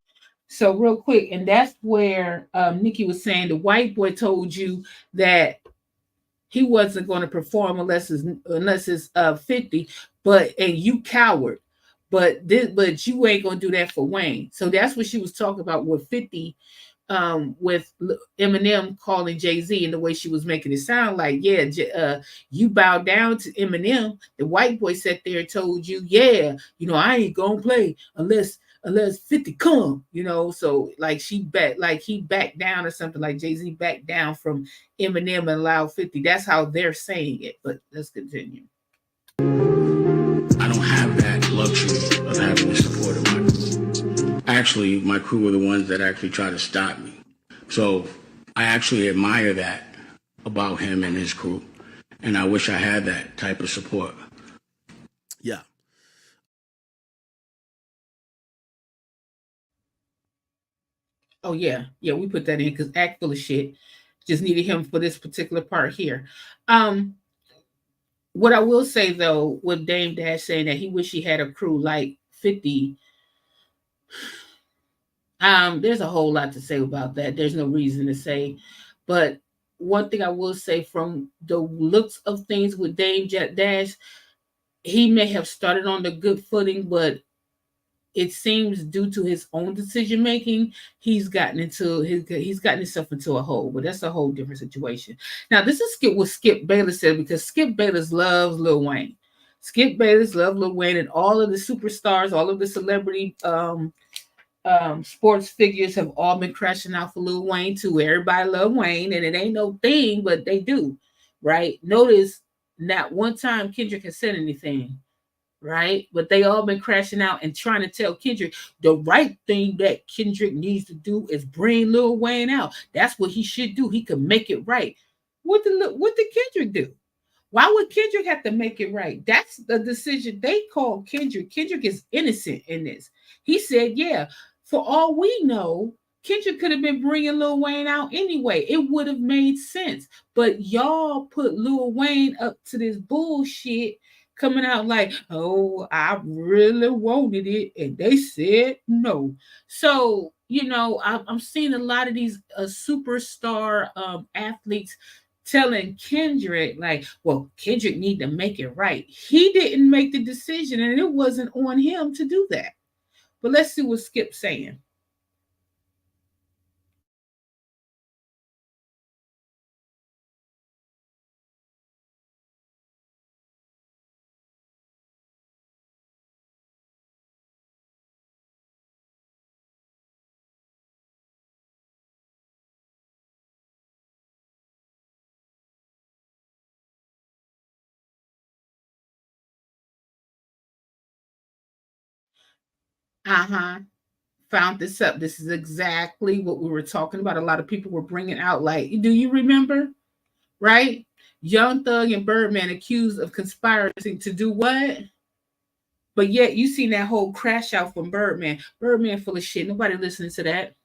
So real quick, and that's where Nikki was saying the white boy told you that he wasn't going to perform unless it's 50, and you coward. But you ain't gonna do that for Wayne. So that's what she was talking about with 50, with Eminem calling Jay-Z, and the way she was making it sound like, yeah, you bow down to Eminem. The white boy sat there and told you, yeah, I ain't gonna play unless 50 come, so like he backed down or something, like Jay-Z backed down from Eminem and allowed 50. That's how they're saying it. But let's continue. I don't have that luxury of having the support of my crew. Actually, my crew were the ones that actually tried to stop me. So I actually admire that about him and his crew. And I wish I had that type of support. Yeah. Oh, yeah. Yeah, we put that in because act full of shit. Just needed him for this particular part here. What I will say, though, with Dame Dash saying that he wish he had a crew like 50, there's a whole lot to say about that. There's no reason to say. But one thing I will say, from the looks of things with Dame Dash, he may have started on the good footing, but it seems due to his own decision making, he's gotten himself into a hole. But that's a whole different situation. Now, this is what Skip Bayless said, because Skip Bayless loves Lil Wayne. Skip Bayless loves Lil Wayne, and all of the superstars, all of the celebrity sports figures have all been crashing out for Lil Wayne too. Everybody love Wayne, and it ain't no thing, but they do, right? Notice not one time Kendrick has said anything, right? But they all been crashing out and trying to tell Kendrick the right thing that Kendrick needs to do is bring Lil Wayne out. That's what he should do. He could make it right. What did Kendrick do? Why would Kendrick have to make it right? That's the decision they called Kendrick. Kendrick is innocent in this. He said, yeah, for all we know, Kendrick could have been bringing Lil Wayne out anyway. It would have made sense. But y'all put Lil Wayne up to this bullshit, coming out like, oh, I really wanted it, and they said no. So, I'm seeing a lot of these superstar athletes telling Kendrick, like, well, Kendrick need to make it right. He didn't make the decision, and it wasn't on him to do that. But let's see what Skip's saying. Uh-huh. Found this up. This is exactly what we were talking about. A lot of people were bringing out, like, do you remember? Right? Young Thug and Birdman accused of conspiring to do what? But yet you seen that whole crash out from Birdman. Birdman full of shit. Nobody listening to that.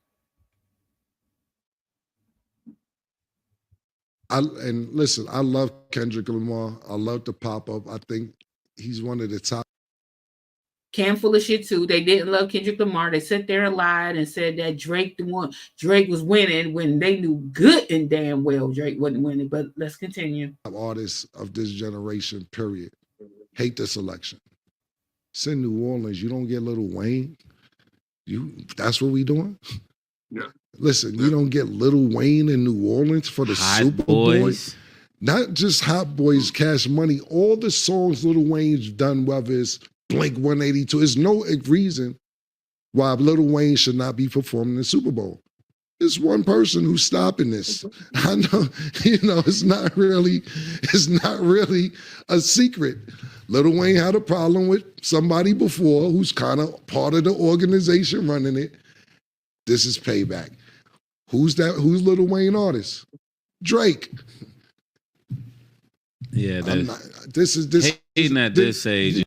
And listen, I love Kendrick Lamar. I love the pop up. I think he's one of the top. Cam full of shit too. They didn't love Kendrick Lamar. They sat there and lied and said that Drake was winning when they knew good and damn well Drake wasn't winning. But let's continue. Artists of this generation, period, hate this election. It's in New Orleans. You don't get Lil Wayne. That's what we doing? Yeah. Listen, you don't get Lil Wayne in New Orleans for the Hot Super Boys. Bowl. Not just Hot Boys, Cash Money, all the songs Lil Wayne's done, whether it's Blink 182, there's no reason why Lil Wayne should not be performing in the Super Bowl. There's one person who's stopping this. I know, it's not really a secret. Lil Wayne had a problem with somebody before who's kind of part of the organization running it. This is payback. Who's that? Who's Lil Wayne artist? Drake. Yeah, this is hating at this age.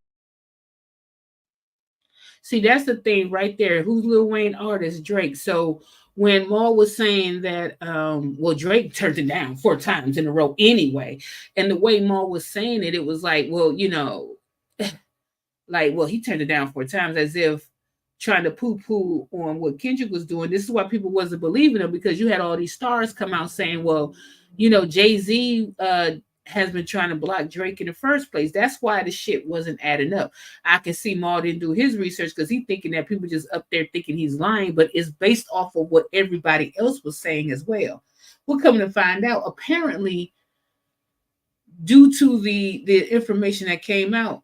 See, that's the thing right there. Who's Lil Wayne artist? Drake. So when Maul was saying that, Drake turned it down 4 times in a row anyway. And the way Maul was saying it, it was like, he turned it down 4 times, as if trying to poo-poo on what Kendrick was doing. This is why people wasn't believing him, because you had all these stars come out saying, Jay-Z has been trying to block Drake in the first place. That's why the shit wasn't adding up. I can see Maul didn't do his research because he's thinking that people just up there thinking he's lying, but it's based off of what everybody else was saying as well. We're coming to find out, apparently, due to the information that came out,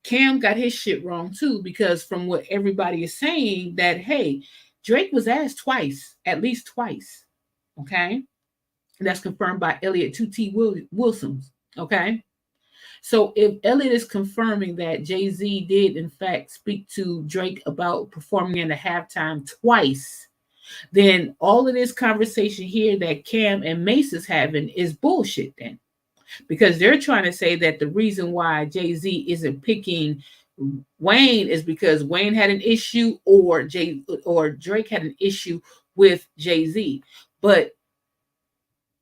Cam got his shit wrong too, because from what everybody is saying, that, hey, Drake was asked twice, at least twice, okay? And that's confirmed by Elliot 2T Wilson, okay? So if Elliot is confirming that Jay-Z did, in fact, speak to Drake about performing in the halftime twice, then all of this conversation here that Cam and Mace is having is bullshit then. Because they're trying to say that the reason why Jay-Z isn't picking Wayne is because Wayne had an issue or Drake had an issue with Jay-Z. But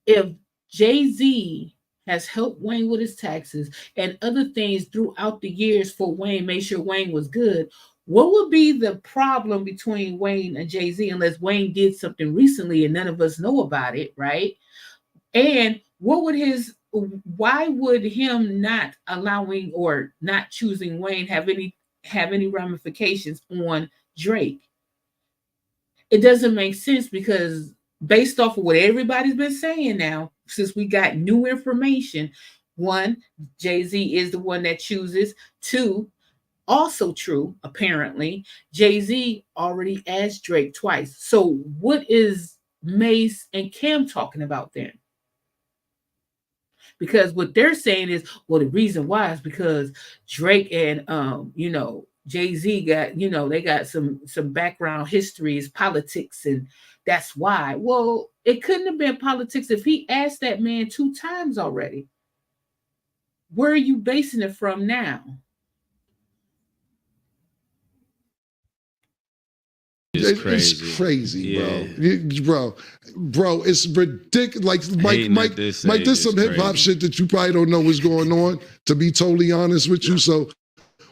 if Jay-Z has helped Wayne with his taxes and other things throughout the years for Wayne, made sure Wayne was good, what would be the problem between Wayne and Jay-Z, unless Wayne did something recently and none of us know about it, right? And why would him not allowing or not choosing Wayne have any ramifications on Drake? It doesn't make sense, because based off of what everybody's been saying now, since we got new information, 1, Jay-Z is the one that chooses. 2, also true, apparently, Jay-Z already asked Drake twice. So what is Mace and Cam talking about then? Because what they're saying is, the reason why is because Drake and Jay-Z got, they got some background histories, politics, and that's why. Well, it couldn't have been politics if he asked that man 2 times already. Where are you basing it from now? It's crazy, yeah. bro. It's ridiculous. Like Mike, there's some hip hop shit that you probably don't know what's going on. To be totally honest with you, so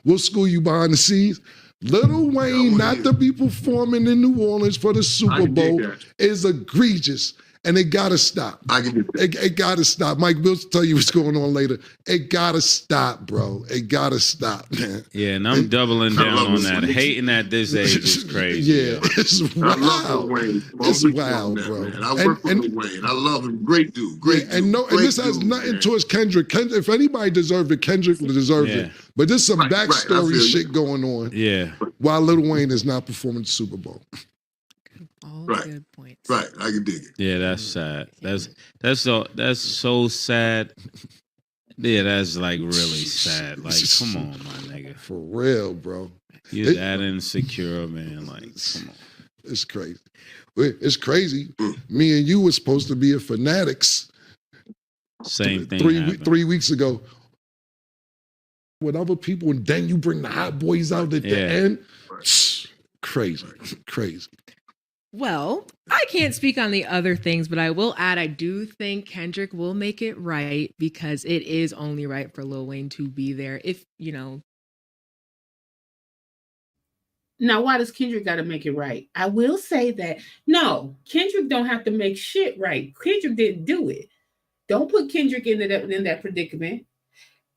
we'll school you behind the scenes. Lil Wayne not to be performing in New Orleans for the Super Bowl is egregious. And it gotta stop. It gotta stop. Mike will tell you what's going on later. It gotta stop, bro. It gotta stop, man. Yeah, and I'm doubling down on that. Hating at this age is crazy. Yeah, it's wild. I love Wayne. It's wild, bro. Man. I work with Wayne. I love him. Great dude. And this has nothing towards Kendrick. If anybody deserved it, Kendrick deserved it. But there's some backstory shit going on. Yeah. While Lil Wayne is not performing the Super Bowl. All good points. Right, I can dig it. Yeah, that's sad. That's so sad. Yeah, that's like really sad. Like, come on, my nigga. For real, bro. You're that insecure, man. Like, come on. It's crazy. It's crazy. Me and you were supposed to be at Fanatics. Same thing. 3 weeks ago. With other people, and then you bring the Hot Boys out at the end. Crazy. Well, I can't speak on the other things, but I will add, I do think Kendrick will make it right, because it is only right for Lil Wayne to be there. If, Now, why does Kendrick got to make it right? I will say that no, Kendrick don't have to make shit right. Kendrick didn't do it. Don't put Kendrick in that predicament.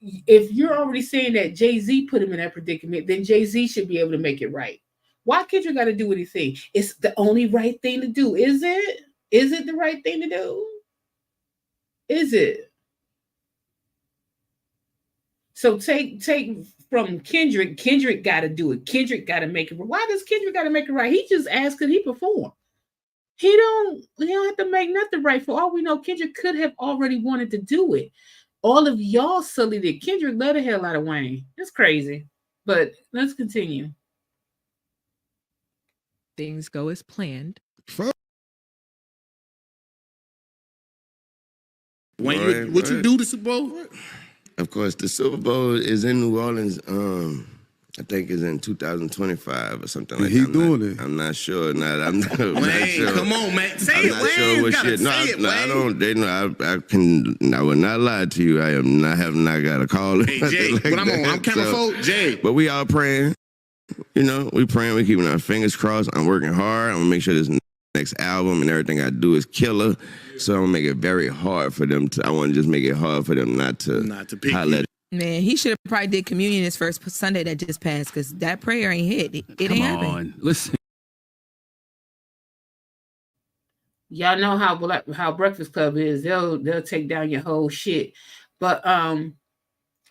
If you're already saying that Jay-Z put him in that predicament, then Jay-Z should be able to make it right. Why Kendrick got to do anything? It's the only right thing to do. Is it? Is it the right thing to do? Is it? So take from Kendrick. Kendrick got to do it. Kendrick got to make it. Why does Kendrick got to make it right? He just asked, could he perform? He don't have to make nothing right. For all we know, Kendrick could have already wanted to do it. All of y'all sullied it. Kendrick love the hell out of Wayne. That's crazy. But let's continue. Things go as planned. Wayne, what you do the Super Bowl? Of course, the Super Bowl is in New Orleans. I think it's in 2025 or something like that. He's doing it. I'm not sure. I'm not Wayne, sure. come on, man. Say I'm it, not Wayne. sure what Gotta shit. No, say it, no, I Wayne. don't. They know. I will not lie to you. I have not got a call. Hey, Jay, like but I'm that. on camera, folks. Jay. But we all praying. You know, we praying. We keeping our fingers crossed. I'm working hard. I'm gonna make sure this next album and everything I do is killer. So I'm gonna make it very hard for them to. I want to just make it hard for them not to pick holler. Man, he should have probably did communion his first Sunday that just passed because that prayer ain't hit. It ain't happened. Listen. Y'all know how Breakfast Club is. They'll take down your whole shit. But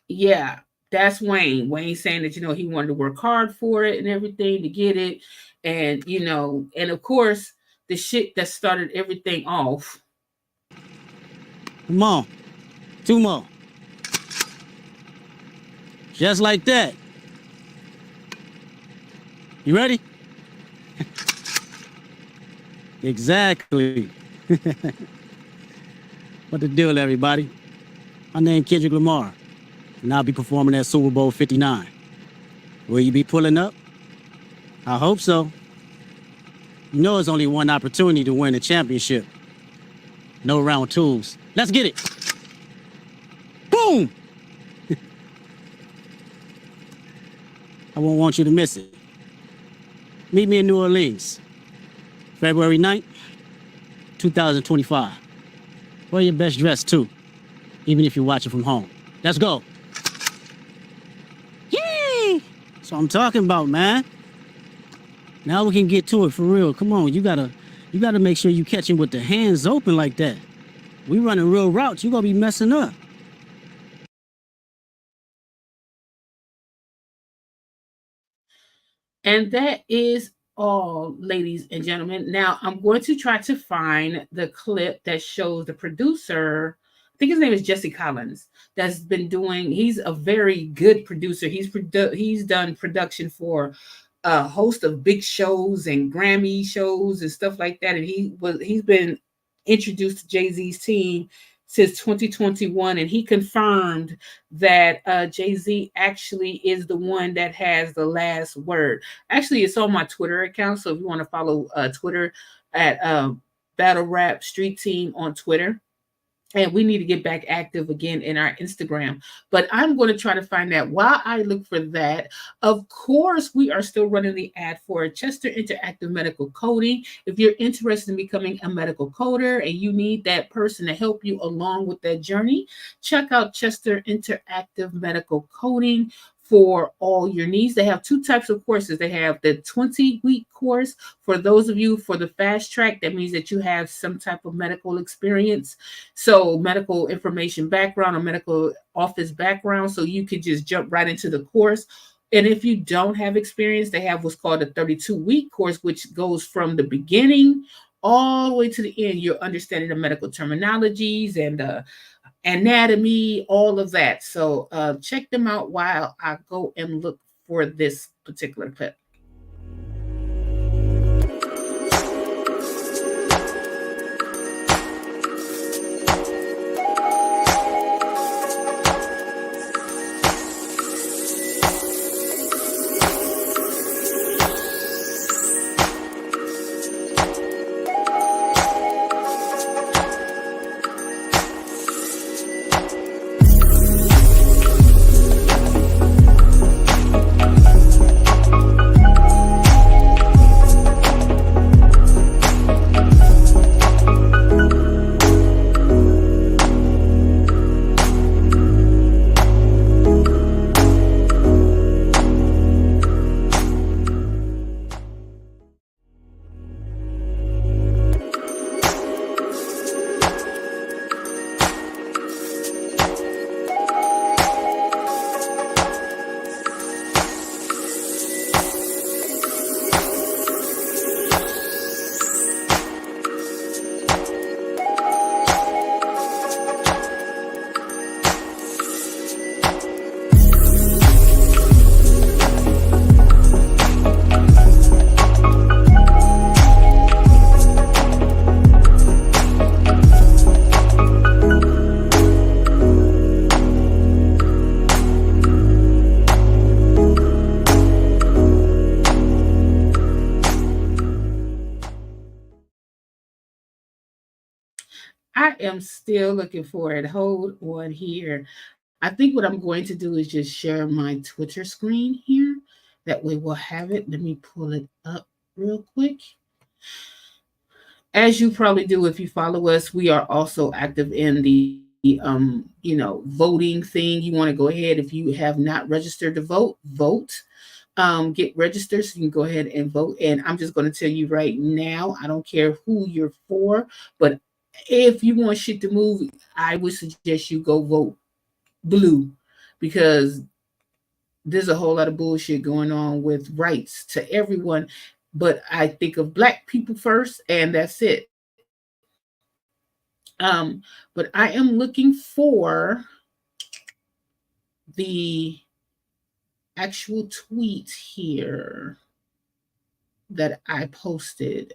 yeah, that's Wayne. Wayne saying that he wanted to work hard for it and everything to get it, and and of course the shit that started everything off. Come on, 2 more. Just like that. You ready? Exactly. What the deal, everybody? My name Kendrick Lamar, and I'll be performing at Super Bowl 59. Will you be pulling up? I hope so. You know it's only one opportunity to win the championship. No round twos. Let's get it. Boom! I won't want you to miss it. Meet me in New Orleans, February 9th, 2025. Wear your best dress, too, even if you're watching from home. Let's go. Yay! That's what I'm talking about, man. Now we can get to it for real. Come on, you gotta make sure you catching with the hands open like that. We running real routes, you gonna be messing up. And that is all, ladies and gentlemen. Now I'm going to try to find the clip that shows the producer. I think his name is Jesse Collins. That's been doing. He's a very good producer. He's done production for a host of big shows and Grammy shows and stuff like that. And he's been introduced to Jay-Z's team since 2021, and he confirmed that Jay-Z actually is the one that has the last word. Actually, it's on my Twitter account, so if you want to follow Twitter at Battle Rap Street Team on Twitter. And we need to get back active again in our Instagram. But I'm going to try to find that. While I look for that, of course, we are still running the ad for Chester Interactive Medical Coding. If you're interested in becoming a medical coder and you need that person to help you along with that journey, check out Chester Interactive Medical Coding for all your needs. They have 2 types of courses. They have the 20-week course for those of you for the fast track. That means that you have some type of medical experience. So medical information background or medical office background. So you could just jump right into the course. And if you don't have experience, they have what's called a 32-week course, which goes from the beginning all the way to the end. You're understanding the medical terminologies and anatomy, all of that. So check them out while I go and look for this particular clip. am still looking for it. Hold on here. I think what I'm going to do is just share my Twitter screen here. That way we'll have it. Let me pull it up real quick. As you probably do if you follow us, we are also active in the voting thing. You want to go ahead if you have not registered to vote, vote. Get registered so you can go ahead and vote. And I'm just going to tell you right now, I don't care who you're for, but if you want shit to move, I would suggest you go vote blue because there's a whole lot of bullshit going on with rights to everyone. But I think of black people first, and that's it. But I am looking for the actual tweet here that I posted.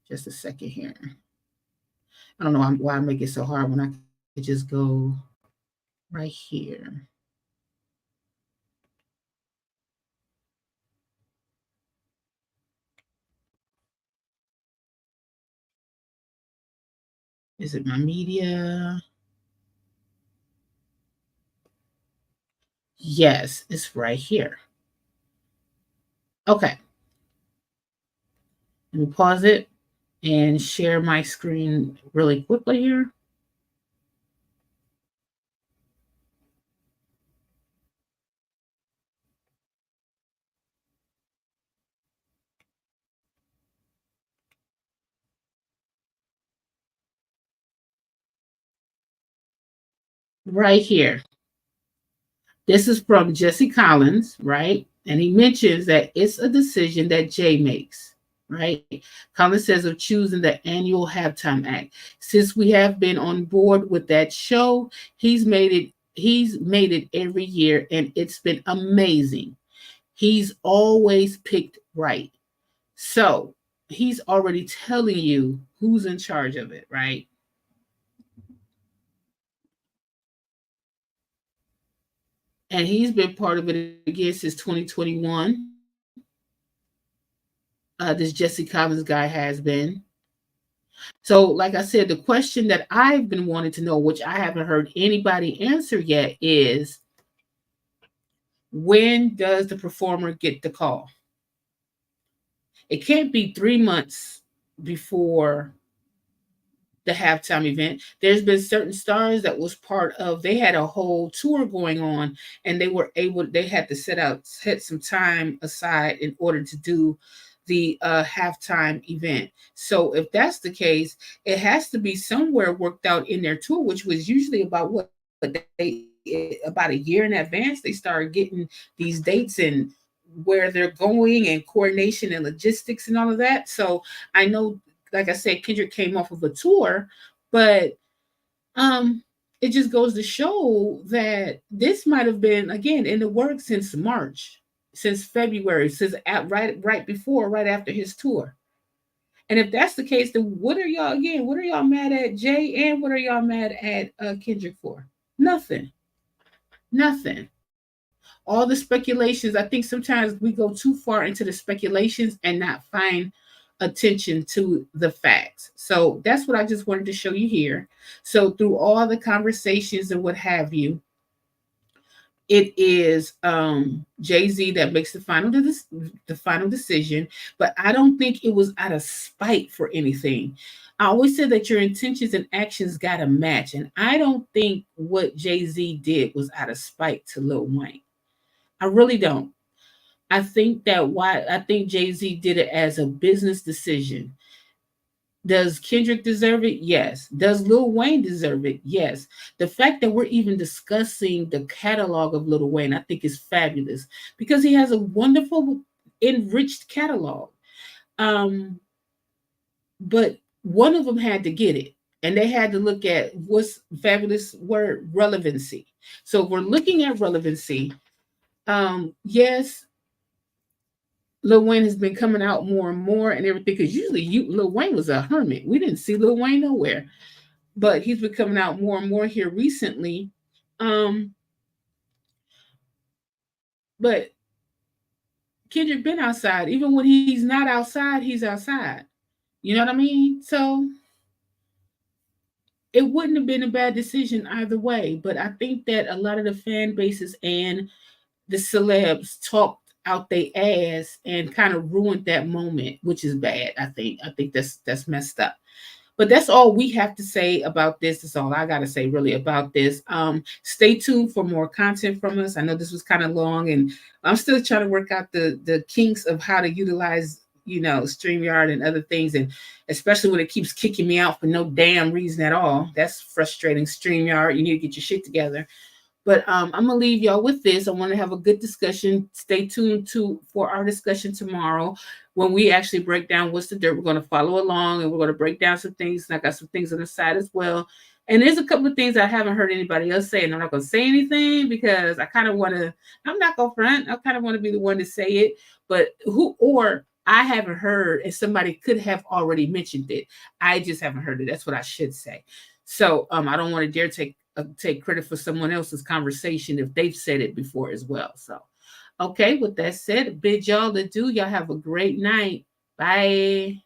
Just a second here. I don't know why I make it so hard when I could just go right here. Is it my media? Yes, it's right here. Okay, let me pause it and share my screen really quickly here. Right here. This is from Jesse Collins, right? And he mentions that it's a decision that Jay makes, right? Collins says of choosing the annual halftime act. Since we have been on board with that show, he's made it every year and it's been amazing. He's always picked right. So he's already telling you who's in charge of it, right? And he's been part of it again since 2021. This Jesse Collins guy has been. So, like I said, the question that I've been wanting to know, which I haven't heard anybody answer yet, is when does the performer get the call? It can't be 3 months before the halftime event. There's been certain stars that was part of, they had a whole tour going on and they had to set some time aside in order to do the halftime event. So if that's the case, it has to be somewhere worked out in their tour, which was usually about what about a year in advance. They started getting these dates and where they're going and coordination and logistics and all of that. So I know, like I said, Kendrick came off of a tour, but um, it just goes to show that this might have been again in the works since March, since February, since right before, right after his tour. And if that's the case, then what are y'all again? What are y'all mad at Jay and what are y'all mad at Kendrick for? Nothing. Nothing. All the speculations. I think sometimes we go too far into the speculations and not find attention to the facts. So that's what I just wanted to show you here. So through all the conversations and what have you, it is Jay-Z that makes the final decision, but I don't think it was out of spite for anything. I always said that your intentions and actions got to match, and I don't think what Jay-Z did was out of spite to Lil Wayne. I really don't. I think Jay-Z did it as a business decision. Does Kendrick deserve it? Yes. Does Lil Wayne deserve it? Yes. The fact that we're even discussing the catalog of Lil Wayne, I think is fabulous because he has a wonderful, enriched catalog. Um, but one of them had to get it, and they had to look at what's fabulous word relevancy. So if we're looking at relevancy, yes, Lil Wayne has been coming out more and more and everything because usually Lil Wayne was a hermit. We didn't see Lil Wayne nowhere, but he's been coming out more and more here recently. Um, but Kendrick been outside. Even when he's not outside, he's outside. You know what I mean? So it wouldn't have been a bad decision either way. But I think that a lot of the fan bases and the celebs talked out their ass and kind of ruined that moment, which is bad. I think that's messed up. But that's all we have to say about this. That's all I gotta say really about this. Stay tuned for more content from us. I know this was kind of long, and I'm still trying to work out the kinks of how to utilize, StreamYard and other things, and especially when it keeps kicking me out for no damn reason at all. That's frustrating. StreamYard, you need to get your shit together. But I'm gonna leave y'all with this. I want to have a good discussion. Stay tuned for our discussion tomorrow when we actually break down what's the dirt. We're gonna follow along and we're gonna break down some things. And I got some things on the side as well. And there's a couple of things I haven't heard anybody else say, and I'm not gonna say anything because I kind of want to. I'm not gonna front. I kind of want to be the one to say it. But who or I haven't heard, and somebody could have already mentioned it. I just haven't heard it. That's what I should say. So I don't want to dare take credit for someone else's conversation if they've said it before as well. So, okay, with that said, bid y'all adieu. Y'all have a great night. Bye.